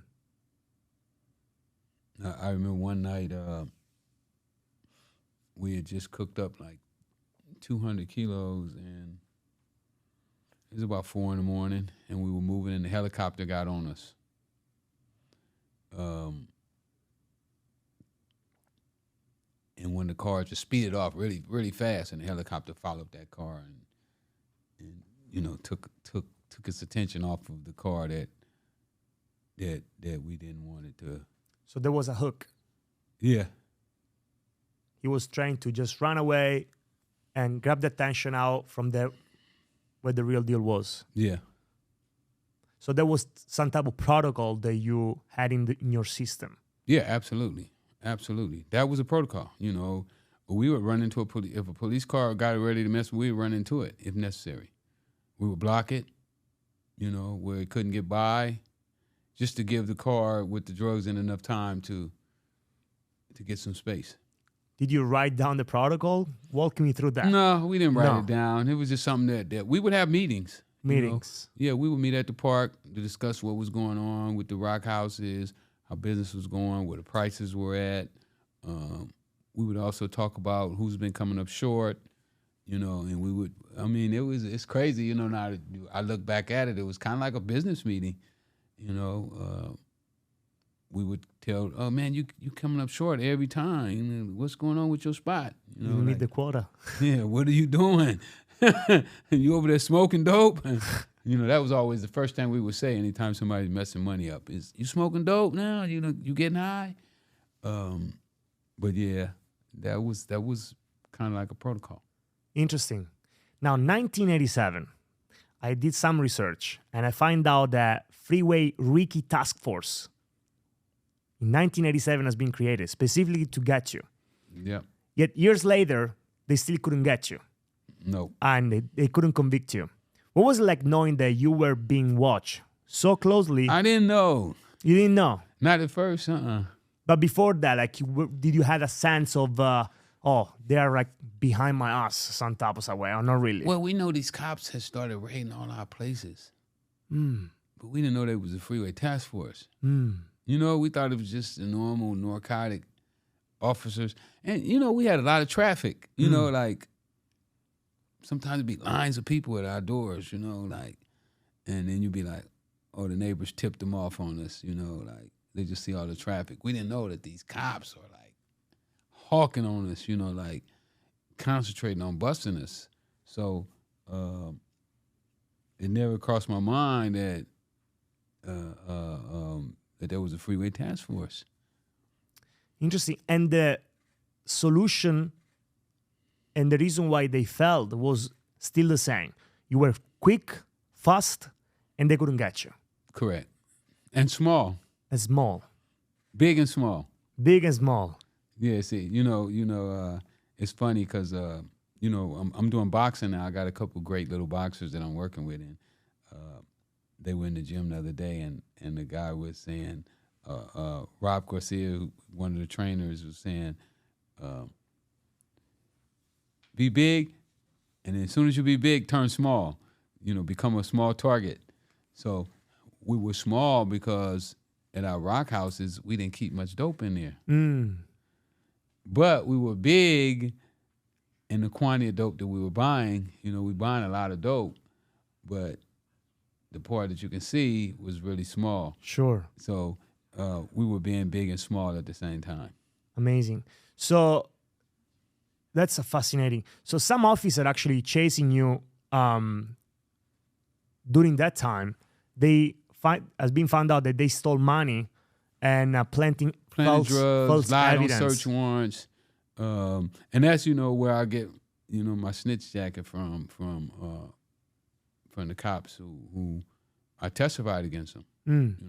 remember one night we had just cooked up like 200 kilos, and it was about 4 in the morning, and we were moving, and the helicopter got on us. And when the car just speeded off really, really fast, and the helicopter followed that car, and you know, took its attention off of the car that we didn't want it to. So there was a hook. Yeah. He was trying to just run away and grab the attention out from where the real deal was. Yeah. So there was some type of protocol that you had in your system. Yeah, absolutely. Absolutely. That was a protocol. You know, we would run into if a police car got ready to mess, we would run into it if necessary. We would block it, you know, where it couldn't get by, just to give the car with the drugs in enough time to get some space. Did you write down the protocol? Walk me through that. No, we didn't write it down. It was just something that we would have meetings. Meetings. You know? Yeah, we would meet at the park to discuss what was going on with the rock houses, how business was going, where the prices were at. We would also talk about who's been coming up short, you know, and we would, I mean, it's crazy, you know, now that I look back at it, it was kind of like a business meeting, you know. We would tell, oh, man, you coming up short every time. You know, what's going on with your spot? You know, meet the quota. Yeah, what are you doing? You over there smoking dope? You know, that was always the first thing we would say anytime somebody's messing money up is, you smoking dope now? You know, you getting high? But yeah, that was kind of like a protocol. Interesting. Now, 1987, I did some research and I find out that Freeway Ricky Task Force in 1987 has been created specifically to get you. Yeah. Yet years later, they still couldn't get you. No. And they couldn't convict you. What was it like knowing that you were being watched so closely? I didn't know. You didn't know? Not at first, But before that, like, did you have a sense of, they are like behind my ass some type of way, or not really? Well, we know these cops had started raiding all our places. But we didn't know they was a Freeway Task Force. You know, we thought it was just the normal narcotic officers. And, you know, we had a lot of traffic. You know, like, sometimes it'd be lines of people at our doors, you know, like, and then you'd be like, oh, the neighbors tipped them off on us, you know, like, they just see all the traffic. We didn't know that these cops are, like, hawking on us, you know, like, concentrating on busting us. So it never crossed my mind that that there was a Freeway Task Force. Interesting. And the solution and the reason why they failed was still the same. You were quick, fast, and they couldn't get you. Correct. And small. And small. Big and small. Big and small. Yeah, see, it's funny because, I'm doing boxing now. I got a couple great little boxers that I'm working with, and they were in the gym the other day, and the guy was saying, Rob Garcia, one of the trainers, was saying, be big, and then as soon as you be big, turn small. Become a small target. So we were small because at our rock houses, we didn't keep much dope in there. But we were big in the quantity of dope that we were buying. We buying a lot of dope, but the part that you can see was really small. Sure. So we were being big and small at the same time. Amazing. So that's fascinating. So some officer actually chasing you during that time, has been found out that they stole money and planting drugs, false lied evidence. on search warrants, and that's where I get my snitch jacket from the cops who I testified against them.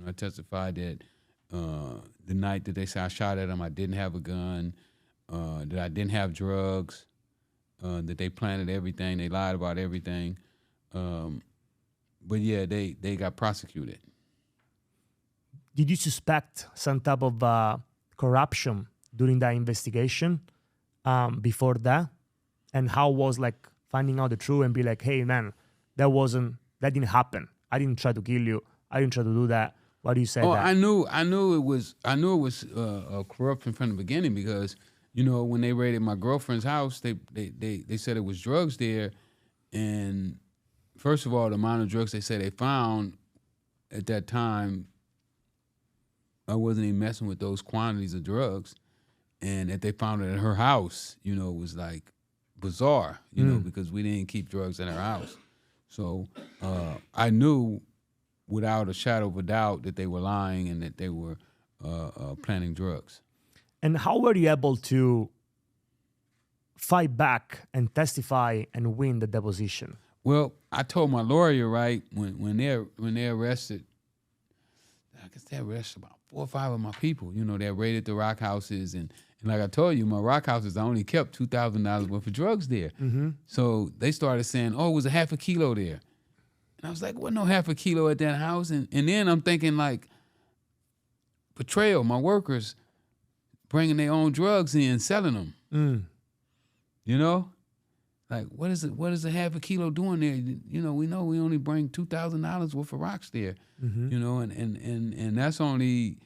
I testified that the night that they said I shot at them, I didn't have a gun, that I didn't have drugs, that they planted everything, they lied about everything. But yeah, they got prosecuted. Did you suspect some type of corruption during that investigation before that? And how was like finding out the truth and be like, hey man, that didn't happen. I didn't try to kill you. I didn't try to do that. Why do you say that? I knew it was corruption from the beginning because when they raided my girlfriend's house, they said it was drugs there, and first of all, the amount of drugs they said they found at that time, I wasn't even messing with those quantities of drugs, and that they found it at her house, was like bizarre, because we didn't keep drugs in her house. So I knew without a shadow of a doubt that they were lying and that they were planting drugs. And how were you able to fight back and testify and win the deposition? Well, I told my lawyer, right, when they arrested, I guess they arrested about 4 or 5 of my people. They raided the rock houses, and like I told you, my rock houses, I only kept $2,000 worth of drugs there. So they started saying, oh, it was a half a kilo there. And I was like, what, no half a kilo at that house? And then I'm thinking like, Betrayal, my workers bringing their own drugs in, selling them. Like, what is a half a kilo doing there? We know we only bring $2,000 worth of rocks there, and that's only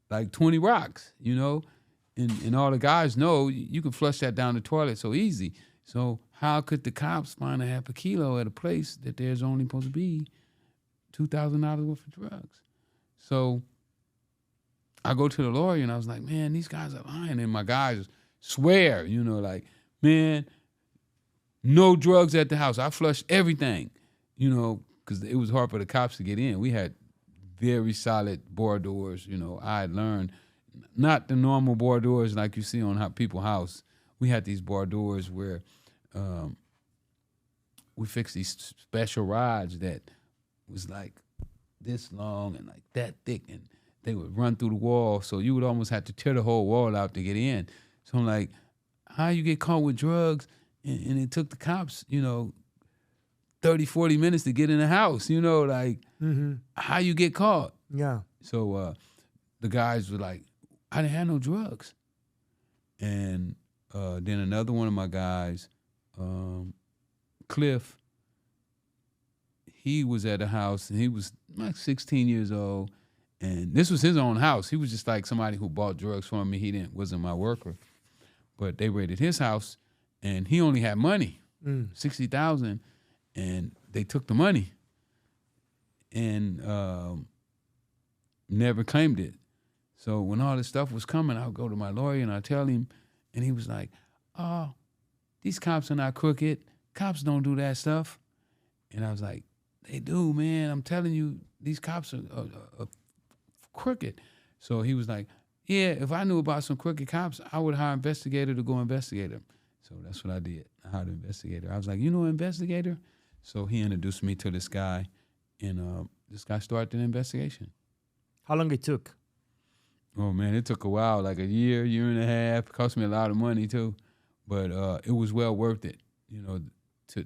like 20 rocks, and all the guys know you can flush that down the toilet so easy. So how could the cops find a half a kilo at a place that there's only supposed to be $2,000 worth of drugs? So I go to the lawyer and I was like, man, these guys are lying. And my guys swear, like, man, no drugs at the house. I flushed everything, because it was hard for the cops to get in. We had very solid bar doors. I had learned not the normal bar doors like you see on people's house. We had these bar doors where we fixed these special rods that was like this long and like that thick, and they would run through the wall. So you would almost have to tear the whole wall out to get in. So I'm like, how you get caught with drugs? And it took the cops, 30, 40 minutes to get in the house, how you get caught? Yeah. So the guys were like, I didn't have no drugs. And then another one of my guys, Cliff, he was at a house, and he was like 16 years old, and this was his own house. He was just like somebody who bought drugs for me. He wasn't my worker. But they raided his house, and he only had money, $60,000, and they took the money and never claimed it. So when all this stuff was coming, I would go to my lawyer and I tell him, and he was like, oh, these cops are not crooked. Cops don't do that stuff. And I was like, they do, man. I'm telling you, these cops are crooked. So he was like, yeah, if I knew about some crooked cops, I would hire an investigator to go investigate them. So that's what I did. I hired an investigator. I was like, you know an investigator? So he introduced me to this guy, and this guy started an investigation. How long it took? Oh, man, it took a while, like a year and a half. It cost me a lot of money, too. But it was well worth it,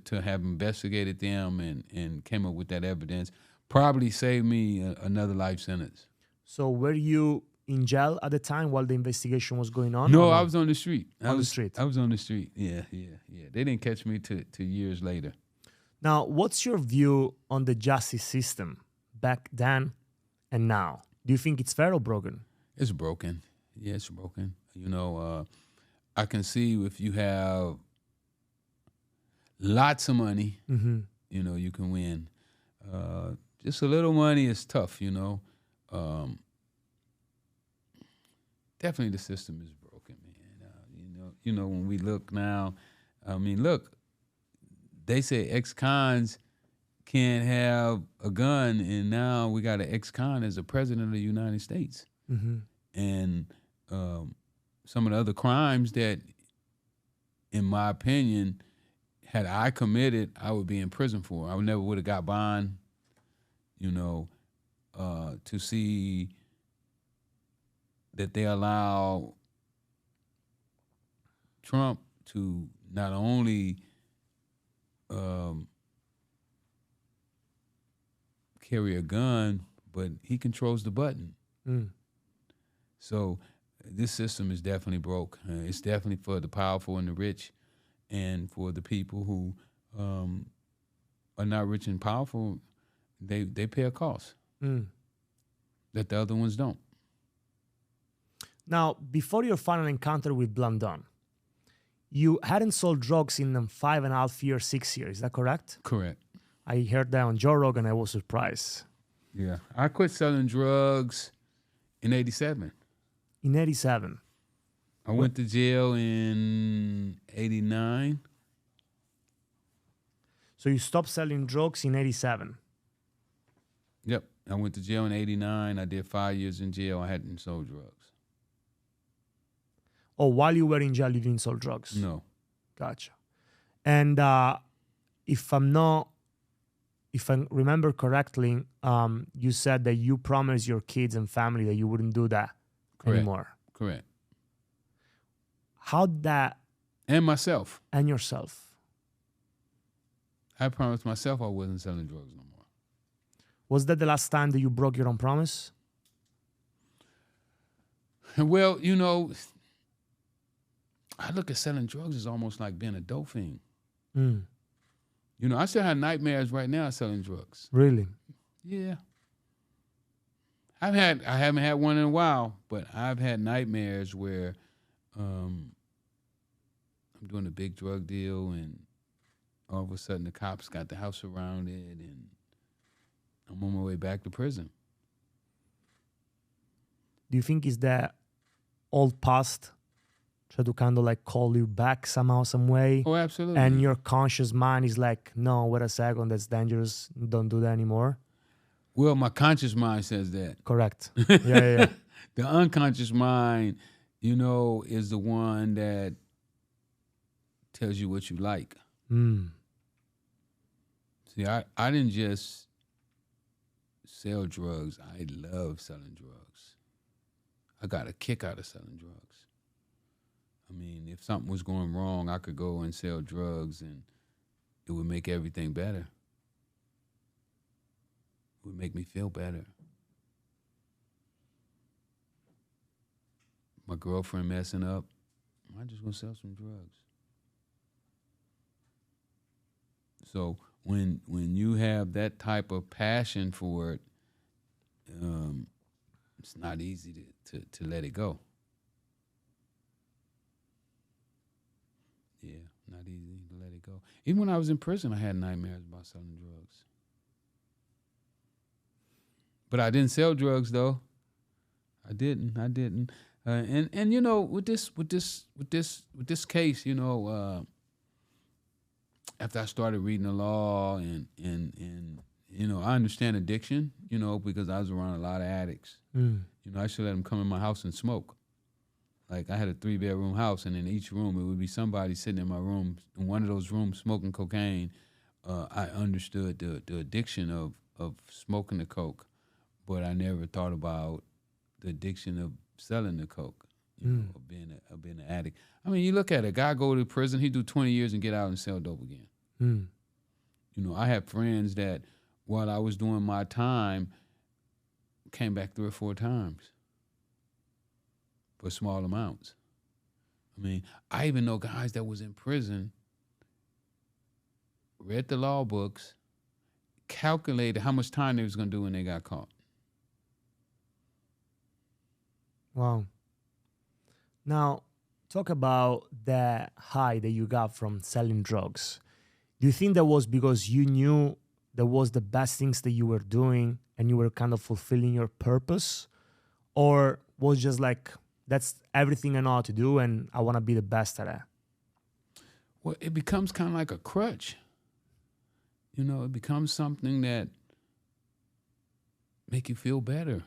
to have investigated them and came up with that evidence. Probably saved me another life sentence. So were you in jail at the time while the investigation was going on? No, I was on the street. On the street. I was on the street. Yeah. They didn't catch me till years later. Now, what's your view on the justice system back then and now? Do you think it's fair or broken? It's broken. Yeah, it's broken. I can see if you have lots of money, you can win. Just a little money is tough, Definitely the system is broken, man. When we look now, look, they say ex-cons can't have a gun, and now we got an ex-con as a president of the United States. And some of the other crimes that, in my opinion, had I committed, I would be in prison for. I never would have got bond, to see that they allow Trump to not only carry a gun, but he controls the button. So this system is definitely broke. It's definitely for the powerful and the rich, and for the people who are not rich and powerful, they pay a cost that the other ones don't. Now, before your final encounter with Blandon, you hadn't sold drugs in 5.5 years, 6 years. Is that correct? Correct. I heard that on Joe Rogan. I was surprised. Yeah. I quit selling drugs in 87. In 87? I went to jail in 89. So you stopped selling drugs in 87? Yep. I went to jail in 89. I did 5 years in jail. I hadn't sold drugs. Oh, while you were in jail, you didn't sell drugs? No. Gotcha. And if I remember correctly, you said that you promised your kids and family that you wouldn't do that anymore. Correct. How'd that... And myself. And yourself. I promised myself I wasn't selling drugs no more. Was that the last time that you broke your own promise? Well, I look at selling drugs as almost like being a dope fiend. I still have nightmares right now selling drugs. Really? Yeah. I haven't had one in a while, but I've had nightmares where I'm doing a big drug deal, and all of a sudden the cops got the house surrounded, and I'm on my way back to prison. Do you think is that old past try to kind of like call you back somehow, some way? Oh, absolutely. And your conscious mind is like, no, wait a second, that's dangerous. Don't do that anymore. Well, my conscious mind says that. Correct. Yeah. The unconscious mind, is the one that tells you what you like. See, I didn't just sell drugs. I love selling drugs. I got a kick out of selling drugs. If something was going wrong, I could go and sell drugs, and it would make everything better. It would make me feel better. My girlfriend messing up, I'm just gonna sell some drugs. So when you have that type of passion for it, it's not easy to let it go. Yeah, not easy to let it go. Even when I was in prison, I had nightmares about selling drugs. But I didn't sell drugs though. I didn't. And with this case, after I started reading the law and I understand addiction, because I was around a lot of addicts. I should let them come in my house and smoke. Like, I had a 3-bedroom house, and in each room, it would be somebody sitting in my room, in one of those rooms, smoking cocaine. I understood the addiction of smoking the coke, but I never thought about the addiction of selling the coke, of being an addict. You look at it, a guy go to prison, he do 20 years and get out and sell dope again. I have friends that, while I was doing my time, came back 3 or 4 times. for small amounts. I mean, I even know guys that was in prison, read the law books, calculated how much time they was going to do when they got caught. Wow. Now, talk about the high that you got from selling drugs. Do you think that was because you knew that was the best things that you were doing and you were kind of fulfilling your purpose? Or was just like, that's everything I know how to do and I want to be the best at it? Well, it becomes kind of like a crutch. You know, it becomes something that make you feel better.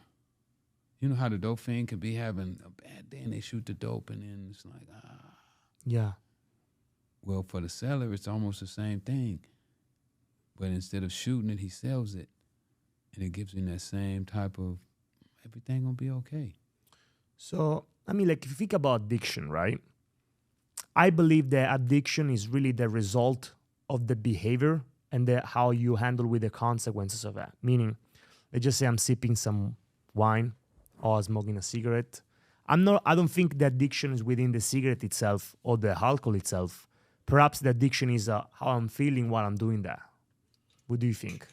You know how the dope fiend could be having a bad day and they shoot the dope and then it's like, Yeah. Well, for the seller, it's almost the same thing. But instead of shooting it, he sells it. And it gives him that same type of, everything gonna be okay. So, I mean, like, if you think about addiction, right? I believe that addiction is really the result of the behavior and how you handle with the consequences of that. Meaning, let's just say I'm sipping some wine or smoking a cigarette. I don't think the addiction is within the cigarette itself or the alcohol itself. Perhaps the addiction is how I'm feeling while I'm doing that. What do you think?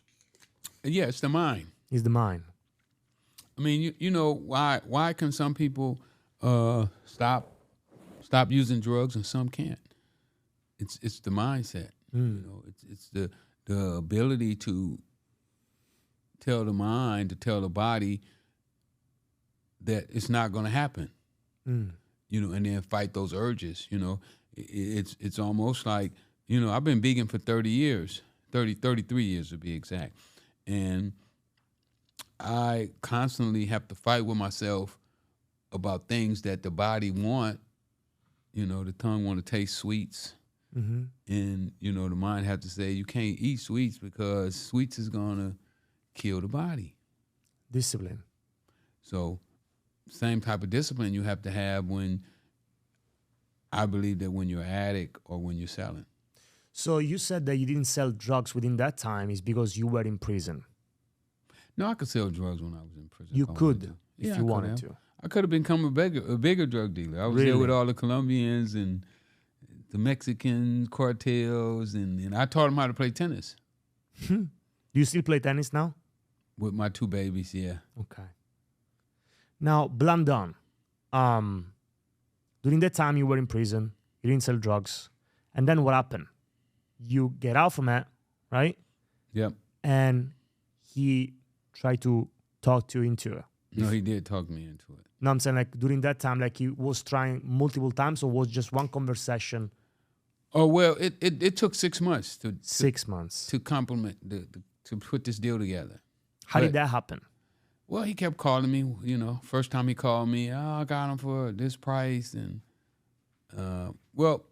Yeah, it's the mind. It's the mind. I mean, you know, why can some people stop using drugs and some can't? It's the mindset. You know, it's the ability to tell the mind, to tell the body that it's not going to happen. You know, and then fight those urges. You know, it's almost like, you know, I've been vegan for 33 years to be exact, and I constantly have to fight with myself about things that the body want. You know, the tongue want to taste sweets. And, you know, the mind have to say, you can't eat sweets because sweets is going to kill the body. Discipline. So same type of discipline you have to have when, I believe that when you're an addict or when you're selling. So you said that you didn't sell drugs within that time is because you were in prison. No, I could sell drugs when I was in prison. You could, if you wanted to. I could have become a bigger drug dealer. I was there with all the Colombians and the Mexican cartels, and I taught them how to play tennis. Do you still play tennis now? With my two babies, yeah. Okay. Now, Blandon, during that time you were in prison, you didn't sell drugs, and then what happened? You get out from it, right? Yep. And he tried to talk you into it. No, he did talk me into it. No, I'm saying like during that time, like he was trying multiple times, or was just one conversation? Oh, well, it took 6 months to 6 months to compliment to put this deal together. How did that happen? Well, he kept calling me. You know, first time he called me, I got him for this price, and well,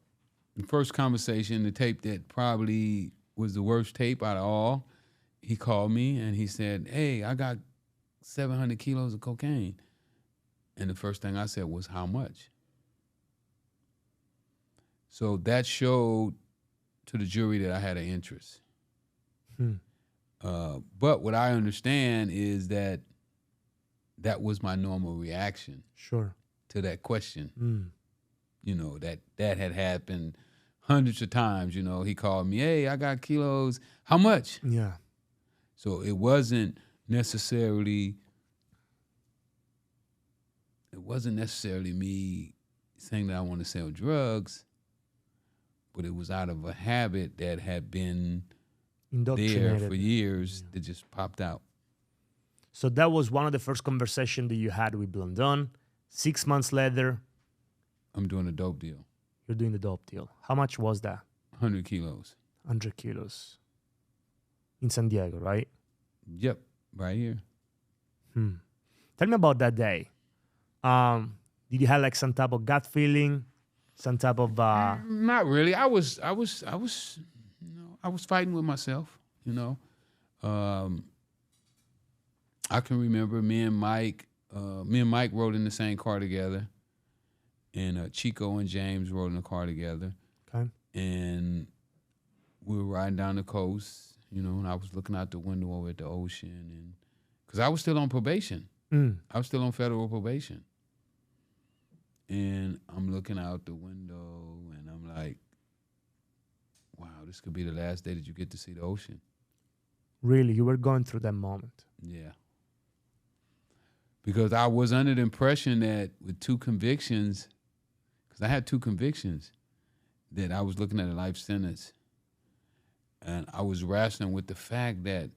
the first conversation, the tape that probably was the worst tape out of all, he called me and he said, "Hey, I got 700 kilos of cocaine," and the first thing I said was, "How much?" So that showed to the jury that I had an interest. But what I understand is that was my normal reaction. Sure. To that question. You know, that had happened hundreds of times. You know, he called me, "Hey, I got kilos. How much?" Yeah. So it wasn't necessarily me saying that I want to sell drugs, but it was out of a habit that had been there for years that just popped out. So that was one of the first conversations that you had with Blandon. 6 months later, I'm doing a dope deal. You're doing the dope deal. How much was that? 100 kilos. 100 kilos. In San Diego, right? Yep, right here. Tell me about that day. Did you have like some type of gut feeling? Some type of Not really. I was fighting with myself, you know. I can remember me and Mike rode in the same car together, and Chico and James rode in the car together. Okay. And we were riding down the coast, you know, and I was looking out the window over at the ocean, and because I was still on probation. I was still on federal probation. And I'm looking out the window, and I'm like, wow, this could be the last day that you get to see the ocean. Really? You were going through that moment? Yeah. Because I was under the impression that with 2 convictions, because I had 2 convictions, that I was looking at a life sentence. And I was wrestling with the fact that,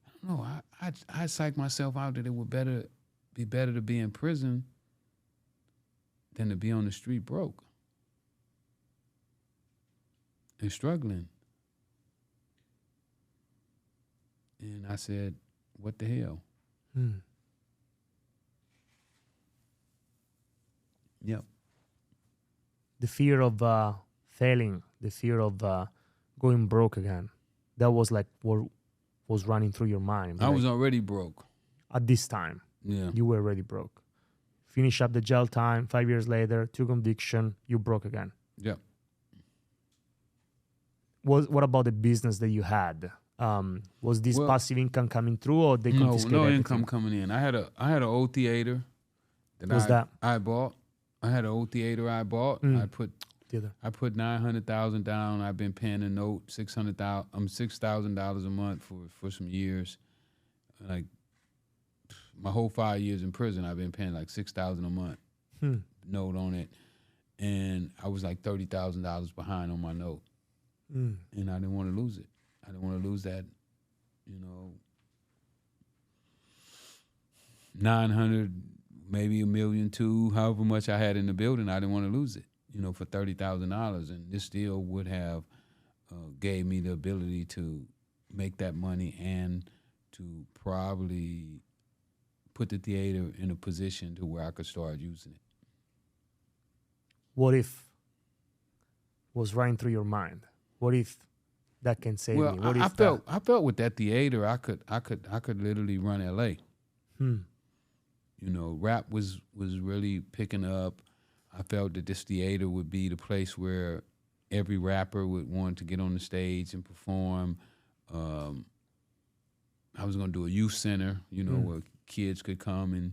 I don't know, I psyched myself out that it would be better to be in prison than to be on the street broke and struggling. And I said, what the hell? Yep. The fear of failing, the fear of going broke again, that was like what was running through your mind. I was already broke. At this time, Yeah. you were already broke. Finish up the jail time, 5 years later, 2 conviction, you broke again. Yep. What about the business that you had? Was this passive income coming through, or they confiscated No everything? income coming in. I had an old theater I bought. I had an old theater I bought. I put $900,000 down. I've been paying a note $6,000 a month for some years. Like my whole 5 years in prison, I've been paying like $6,000 a month note on it, and I was like $30,000 behind on my note, and I didn't want to lose it. I didn't want to lose that, 900, maybe $1.2 million, however much I had in the building. I didn't want to lose it, for $30,000. And this deal would have gave me the ability to make that money and to probably put the theater in a position to where I could start using it. What if was running through your mind? What if that can save me? What I felt with that theater, I could literally run LA. Rap was really picking up. I felt that this theater would be the place where every rapper would want to get on the stage and perform. I was going to do a youth center, where kids could come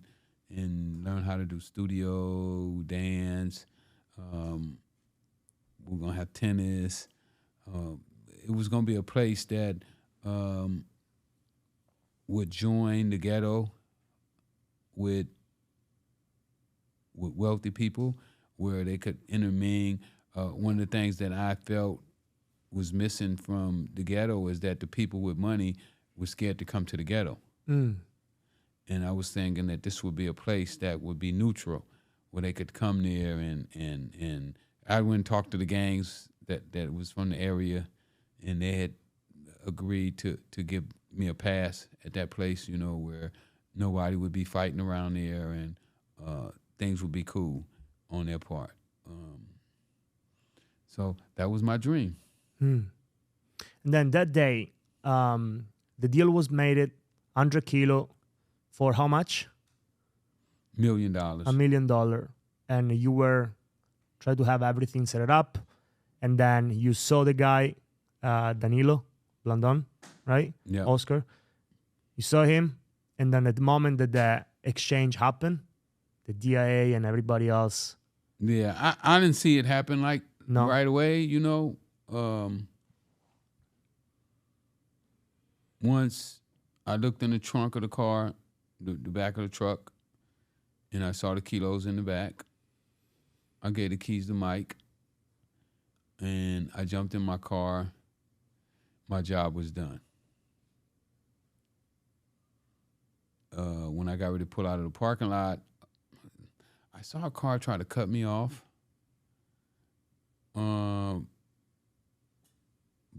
and learn how to do studio, dance. We're going to have tennis. It was going to be a place that would join the ghetto with wealthy people, where they could intermingle. One of the things that I felt was missing from the ghetto is that the people with money were scared to come to the ghetto. And I was thinking that this would be a place that would be neutral, where they could come there and I went and talked to the gangs that was from the area, and they had agreed to give me a pass at that place, where nobody would be fighting around there, and things would be cool on their part. So that was my dream. And then that day, the deal was made at 100 kilo for how much? $1 million. $1 million. And you were trying to have everything set up. And then you saw the guy, Danilo, Blandon, right? Yeah. Oscar. You saw him. And then at the moment that the exchange happened, the DIA and everybody else. Yeah, I didn't see it happen right away, Once I looked in the trunk of the car, the back of the truck, and I saw the kilos in the back. I gave the keys to Mike, and I jumped in my car. My job was done. When I got ready to pull out of the parking lot, I saw a car try to cut me off.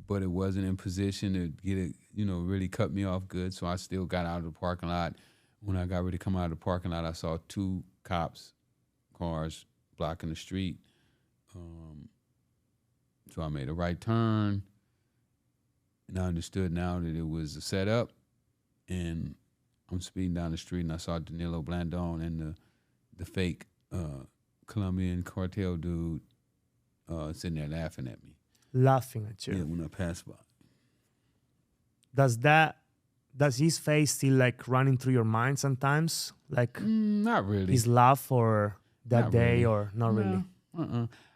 But it wasn't in position to get it, really cut me off good. So I still got out of the parking lot. When I got ready to come out of the parking lot, I saw 2 cops' cars blocking the street. So I made a right turn, and I understood now that it was a setup. And I'm speeding down the street, and I saw Danilo Blandon and the fake Colombian cartel dude sitting there laughing at me. Laughing at you. Yeah, when I passed by. Does that does his face still like running through your mind sometimes? Like Not really. his love for that Not day really. or not really?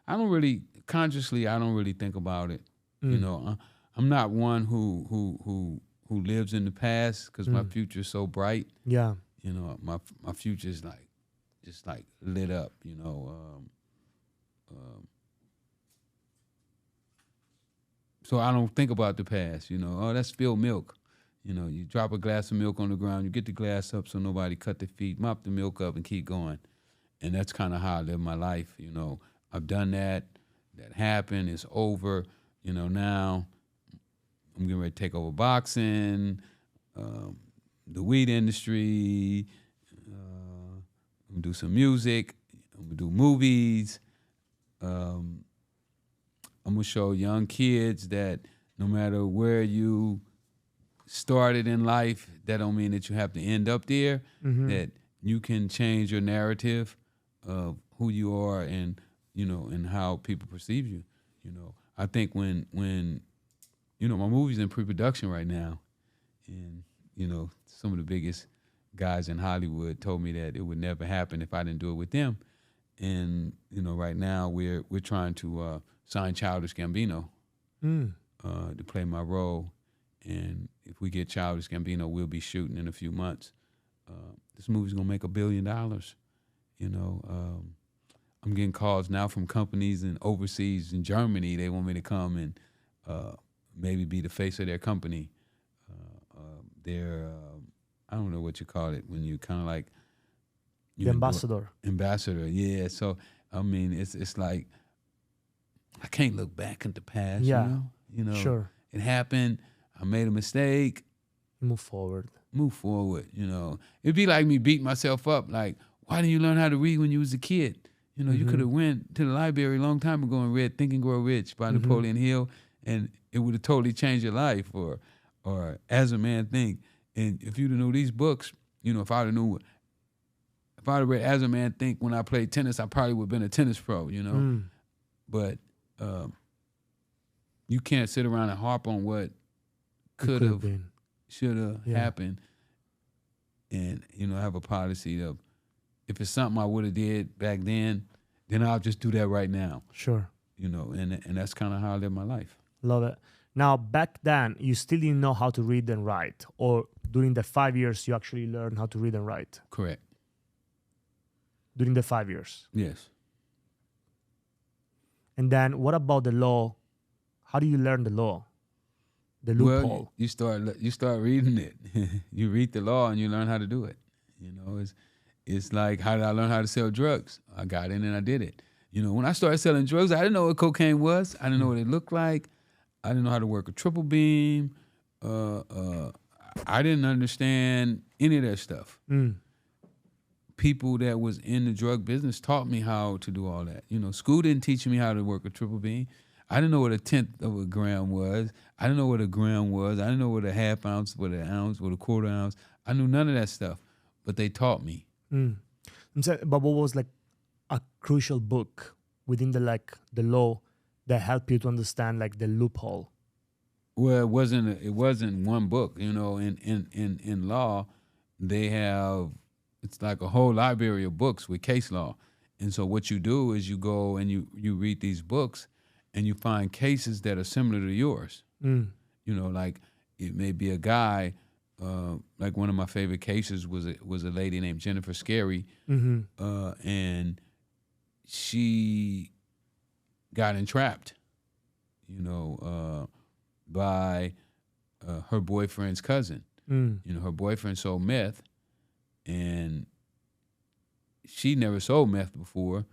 I don't really consciously. I don't really think about it. You know, I'm not one who lives in the past because my future's so bright. Yeah. You know, my future's like just like lit up. You know, so I don't think about the past. You know, oh, that's spilled milk. You know, you drop a glass of milk on the ground, you get the glass up so nobody cut their feet, mop the milk up and keep going. And that's kind of how I live my life. You know, I've done that. That happened. It's over. You know, now I'm getting ready to take over boxing, the weed industry. I'm gonna do some music. I'm gonna do movies. I'm gonna show young kids that no matter where you started in life, that don't mean that you have to end up there. That you can change your narrative of who you are and, you know, and how people perceive you. You know, I think when you know, my movie's in pre-production right now, and, you know, some of the biggest guys in Hollywood told me that it would never happen if I didn't do it with them. And, you know, right now we're trying to sign Childish Gambino to play my role. And if we get Childish Gambino, we'll be shooting in a few months. This movie's gonna make $1 billion. You know, I'm getting calls now from companies in overseas in Germany. They want me to come and maybe be the face of their company. I don't know what you call it when you kind of like The ambassador. Ambassador, yeah. So I mean, it's like I can't look back at the past. Yeah, you know, sure. It happened. I made a mistake. Move forward. You know, it'd be like me beating myself up. Like, why didn't you learn how to read when you was a kid? You know, you could have went to the library a long time ago and read Think and Grow Rich by Napoleon Hill, and it would have totally changed your life. Or As a Man Think. And if you'd have knew these books, you know, if I'd have read As a Man Think when I played tennis, I probably would have been a tennis pro. You know, but you can't sit around and harp on what could have, should have happened, and, you know, have a policy of, if it's something I would have did back then I'll just do that right now. Sure. You know, and that's kind of how I live my life. Love it. Now, back then, you still didn't know how to read and write, or during the 5 years, you actually learned how to read and write? Correct. During the 5 years? Yes. And then what about the law? How do you learn the law? The loophole? Well, you start reading it. You read the law and you learn how to do it. You know, it's like, how did I learn how to sell drugs? I got in and I did it. You know, when I started selling drugs, I didn't know what cocaine was. I didn't know what it looked like. I didn't know how to work a triple beam. I didn't understand any of that stuff. People that was in the drug business taught me how to do all that. You know, school didn't teach me how to work a triple beam. I didn't know what 1/10 of a gram was. I didn't know what a gram was. I didn't know what a half ounce, what an ounce, what a quarter ounce. I knew none of that stuff, but they taught me. But what was like a crucial book within the law that helped you to understand like the loophole? Well, it wasn't one book. You know, in law, they have, it's like a whole library of books with case law. And so what you do is you go and you read these books and you find cases that are similar to yours. You know, like it may be a guy, like one of my favorite cases was a lady named Jennifer Scary, and she got entrapped, you know, by her boyfriend's cousin. You know, her boyfriend sold meth, and she never sold meth before,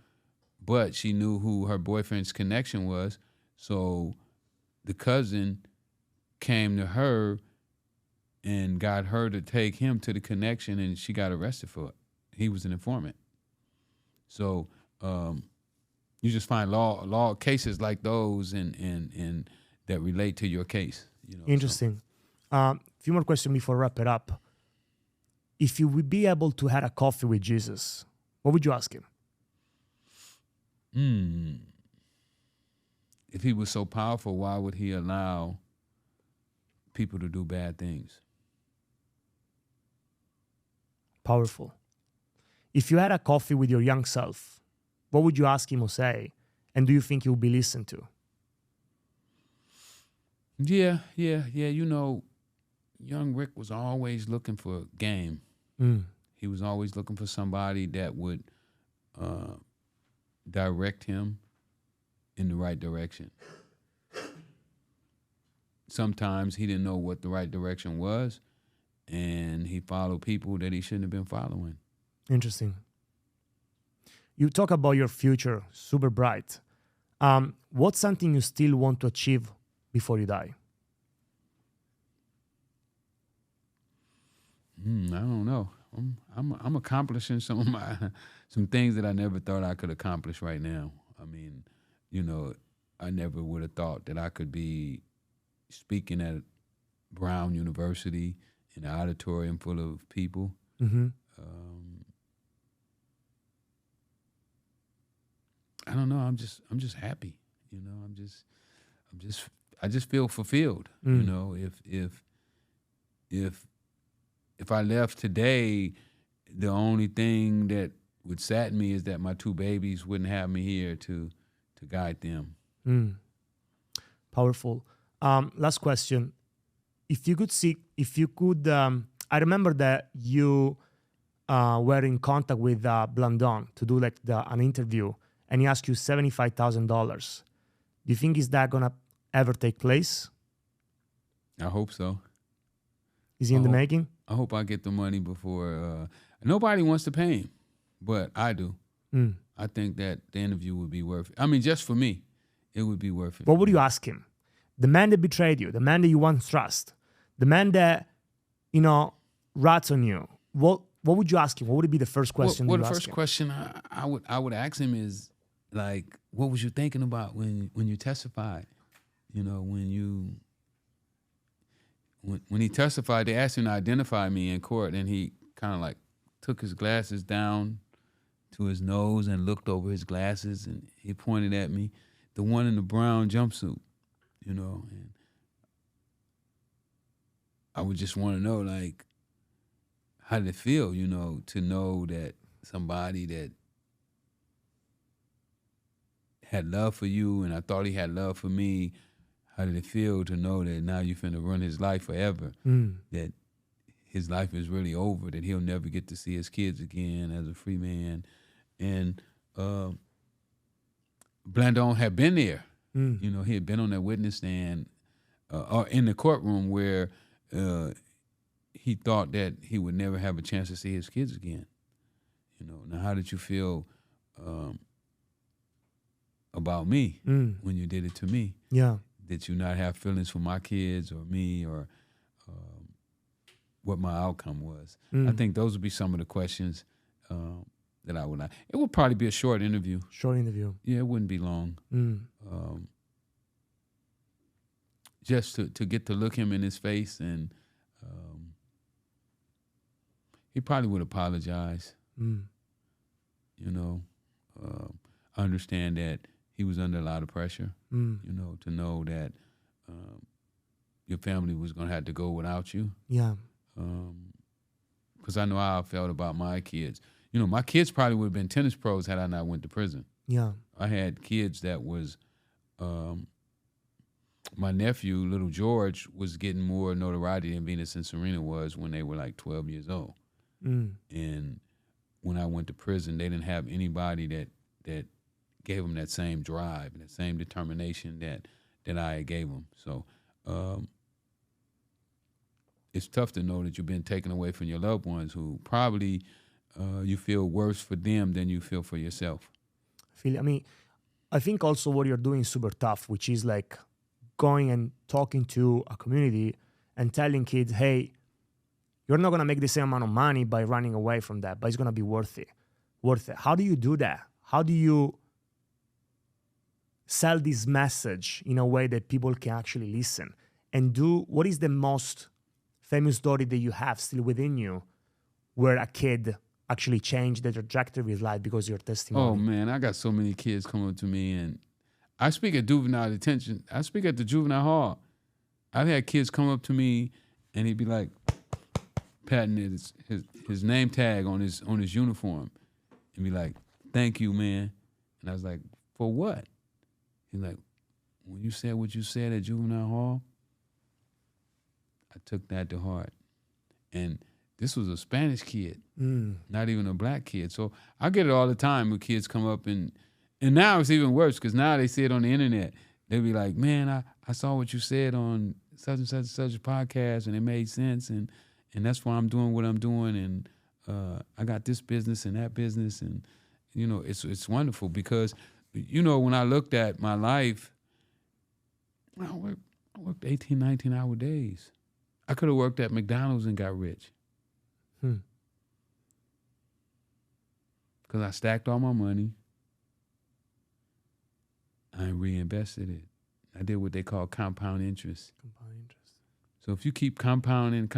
but she knew who her boyfriend's connection was. So the cousin came to her and got her to take him to the connection, and she got arrested for it. He was an informant. So you just find law cases like those and that relate to your case. You know, interesting. Few more questions before I wrap it up. If you would be able to have a coffee with Jesus, what would you ask him? If he was so powerful, why would he allow people to do bad things? Powerful. If you had a coffee with your young self, what would you ask him or say? And do you think he will be listened to? Yeah. You know, young Rick was always looking for game. He was always looking for somebody that would direct him in the right direction. Sometimes he didn't know what the right direction was, and he followed people that he shouldn't have been following. Interesting. You talk about your future, super bright. What's something you still want to achieve before you die? I don't know. I'm accomplishing some things that I never thought I could accomplish right now. I mean, you know, I never would have thought that I could be speaking at Brown University in an auditorium full of people. Mm-hmm. I don't know. I'm just happy. You know, I just feel fulfilled. You know, if I left today, the only thing that would sadden me is that my two babies wouldn't have me here to guide them. Powerful. Last question. I remember that you were in contact with Blandon to do like an interview, and he asked you $75,000. Do you think is that gonna ever take place? I hope so. Is he in the making? I hope I get the money before. Nobody wants to pay him, but I do. I think that the interview would be worth it. I mean, just for me, it would be worth it. What would you ask him? The man that betrayed you, the man that you once trust, the man that, you know, rats on you. What would you ask him? What would be the first question? Well, the first question I would ask him is, like, what was you thinking about when you testified? You know, when he testified, they asked him to identify me in court, and he kind of like took his glasses down to his nose and looked over his glasses, and he pointed at me, the one in the brown jumpsuit, you know. And I would just want to know, like, how did it feel, you know, to know that somebody that had love for you, and I thought he had love for me, how did it feel to know that now you finna run his life forever, that his life is really over, that he'll never get to see his kids again as a free man. And Blandon had been there. You know, he had been on that witness stand or in the courtroom where he thought that he would never have a chance to see his kids again. You know, now how did you feel about me when you did it to me? Yeah. Did you not have feelings for my kids or me, or what my outcome was? I think those would be some of the questions that I would like. It would probably be a short interview. Short interview. Yeah, it wouldn't be long. Just to get to look him in his face, and he probably would apologize. You know, I understand that he was under a lot of pressure, you know, to know that your family was going to have to go without you. Yeah. Because I know how I felt about my kids. You know, my kids probably would have been tennis pros had I not went to prison. Yeah. I had kids that was, my nephew, little George, was getting more notoriety than Venus and Serena was when they were like 12 years old. And when I went to prison, they didn't have anybody that gave them that same drive and that same determination that I gave them. So it's tough to know that you've been taken away from your loved ones, who probably you feel worse for them than you feel for yourself. I think also what you're doing is super tough, which is like going and talking to a community and telling kids, hey, you're not going to make the same amount of money by running away from that, but it's going to be worth it. How do you do that? How do you sell this message in a way that people can actually listen? And what is the most famous story that you have still within you where a kid actually changed the trajectory of his life because of your testimony? Oh, man, I got so many kids come up to me, and I speak at juvenile detention. I speak at the juvenile hall. I've had kids come up to me, and he'd be like, patting his name tag on his uniform and be like, "Thank you, man." And I was like, "For what?" He's like, "When you said what you said at juvenile hall, I took that to heart." And this was a Spanish kid, not even a black kid. So I get it all the time when kids come up and now it's even worse because now they see it on the internet. They be like, "Man, I saw what you said on such and such a podcast and it made sense and that's why I'm doing what I'm doing and I got this business and that business." And, you know, it's wonderful because, you know, when I looked at my life, I worked 18, 19-hour days. I could have worked at McDonald's and got rich. Because I stacked all my money. I reinvested it. I did what they call compound interest. So if you keep compounding, it's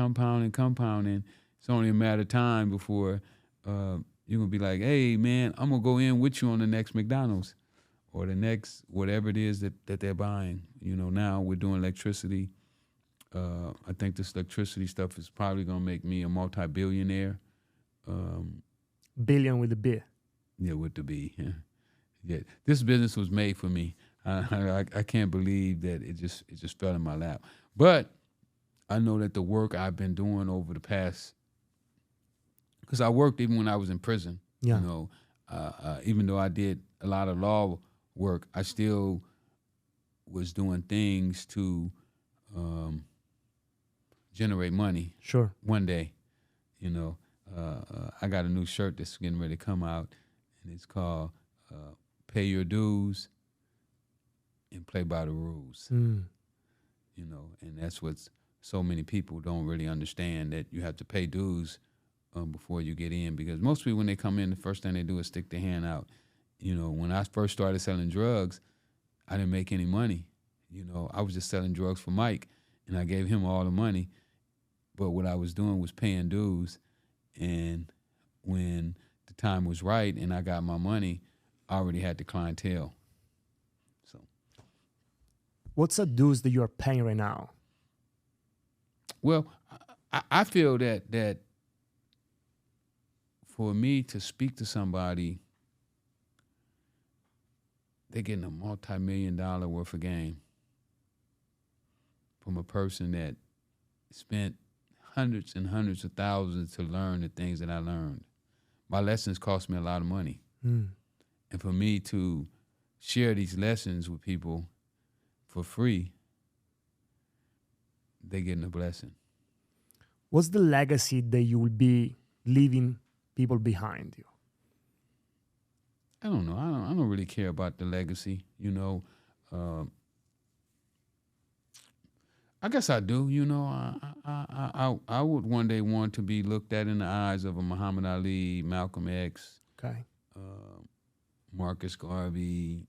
only a matter of time before you're going to be like, "Hey, man, I'm going to go in with you on the next McDonald's or the next whatever it is that they're buying." You know, now we're doing electricity. I think this electricity stuff is probably going to make me a multi-billionaire. Billion with a B. Yeah, with the B. Yeah. This business was made for me. I can't believe that it just fell in my lap. But I know that the work I've been doing over the past, because I worked even when I was in prison. Yeah. You know, even though I did a lot of law work, I still was doing things to generate money. Sure. One day, you know, I got a new shirt that's getting ready to come out, and it's called "Pay Your Dues and Play by the Rules." You know, and that's what so many people don't really understand, that you have to pay dues before you get in, because most people, when they come in, the first thing they do is stick their hand out. You know, when I first started selling drugs, I didn't make any money. You know, I was just selling drugs for Mike, and I gave him all the money. But what I was doing was paying dues, and when the time was right and I got my money, I already had the clientele. So, what's the dues that you are paying right now? Well, I feel that for me to speak to somebody, they're getting a multi-million-dollar worth of game from a person that spent hundreds and hundreds of thousands to learn the things that I learned. My lessons cost me a lot of money. And for me to share these lessons with people for free, they're getting a blessing. What's the legacy that you will be leaving people behind you? I don't know. I don't really care about the legacy, you know. I guess I do, you know. I would one day want to be looked at in the eyes of a Muhammad Ali, Malcolm X, Okay. Marcus Garvey,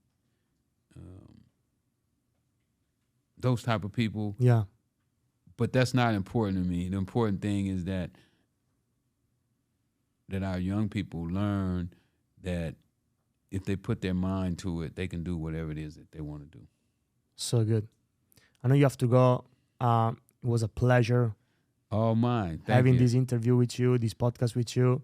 those type of people. Yeah. But that's not important to me. The important thing is that our young people learn that if they put their mind to it, they can do whatever it is that they want to do. So good. I know you have to go. It was a pleasure. All mine. Having Thank you. this interview with you, this podcast with you.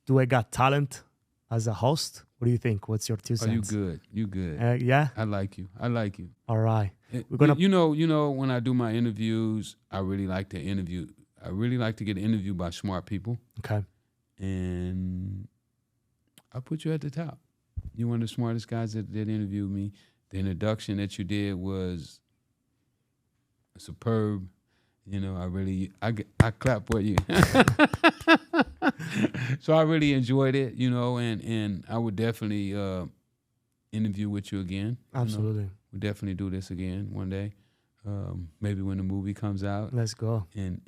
Do I got talent as a host? What do you think? What's your 2 cents? Oh, you good. You good. Yeah? I like you. All right. We're gonna. You know, when I do my interviews, I really like to interview. I really like to get interviewed by smart people. Okay. And I put you at the top. You're one of the smartest guys that interviewed me. The introduction that you did was superb. You know, I clap for you. So I really enjoyed it, you know, and I would definitely interview with you again. Absolutely. You know? We'll definitely do this again one day. Maybe when the movie comes out. Let's go. And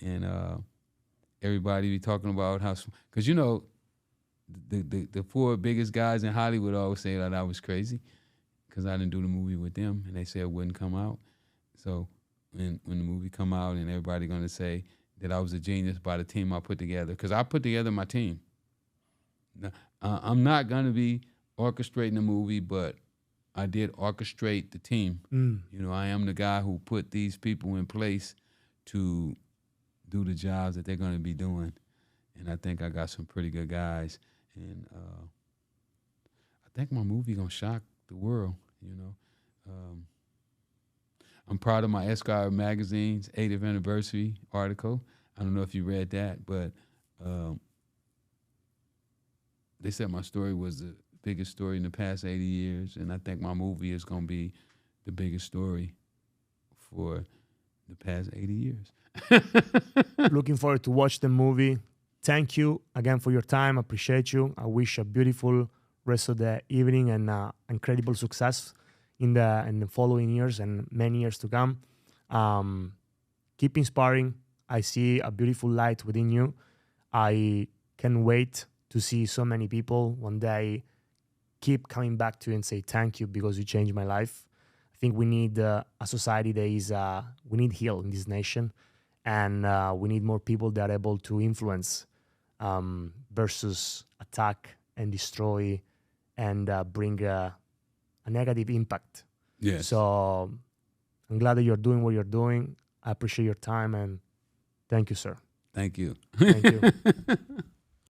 everybody be talking about how, because you know, the 4 biggest guys in Hollywood always say that I was crazy because I didn't do the movie with them, and they said it wouldn't come out. So when the movie come out, and everybody gonna say that I was a genius by the team I put together, because I put together my team. Now, I'm not gonna be orchestrating the movie, but I did orchestrate the team. You know, I am the guy who put these people in place to do the jobs that they're going to be doing. And I think I got some pretty good guys. And I think my movie going to shock the world, you know. I'm proud of my Esquire magazine's 80th anniversary article. I don't know if you read that, but they said my story was the biggest story in the past 80 years, and I think my movie is going to be the biggest story for the past 80 years. Looking forward to watch the movie. Thank you again for your time. Appreciate you. I wish a beautiful rest of the evening and incredible success in the following years and many years to come. Keep inspiring. I see a beautiful light within you. I can't wait to see so many people one day keep coming back to you and say thank you because you changed my life. I think we need a society that is, we need heal in this nation, and we need more people that are able to influence versus attack and destroy and bring a negative impact. Yes. So I'm glad that you're doing what you're doing. I appreciate your time, and thank you, sir. Thank you. Thank you.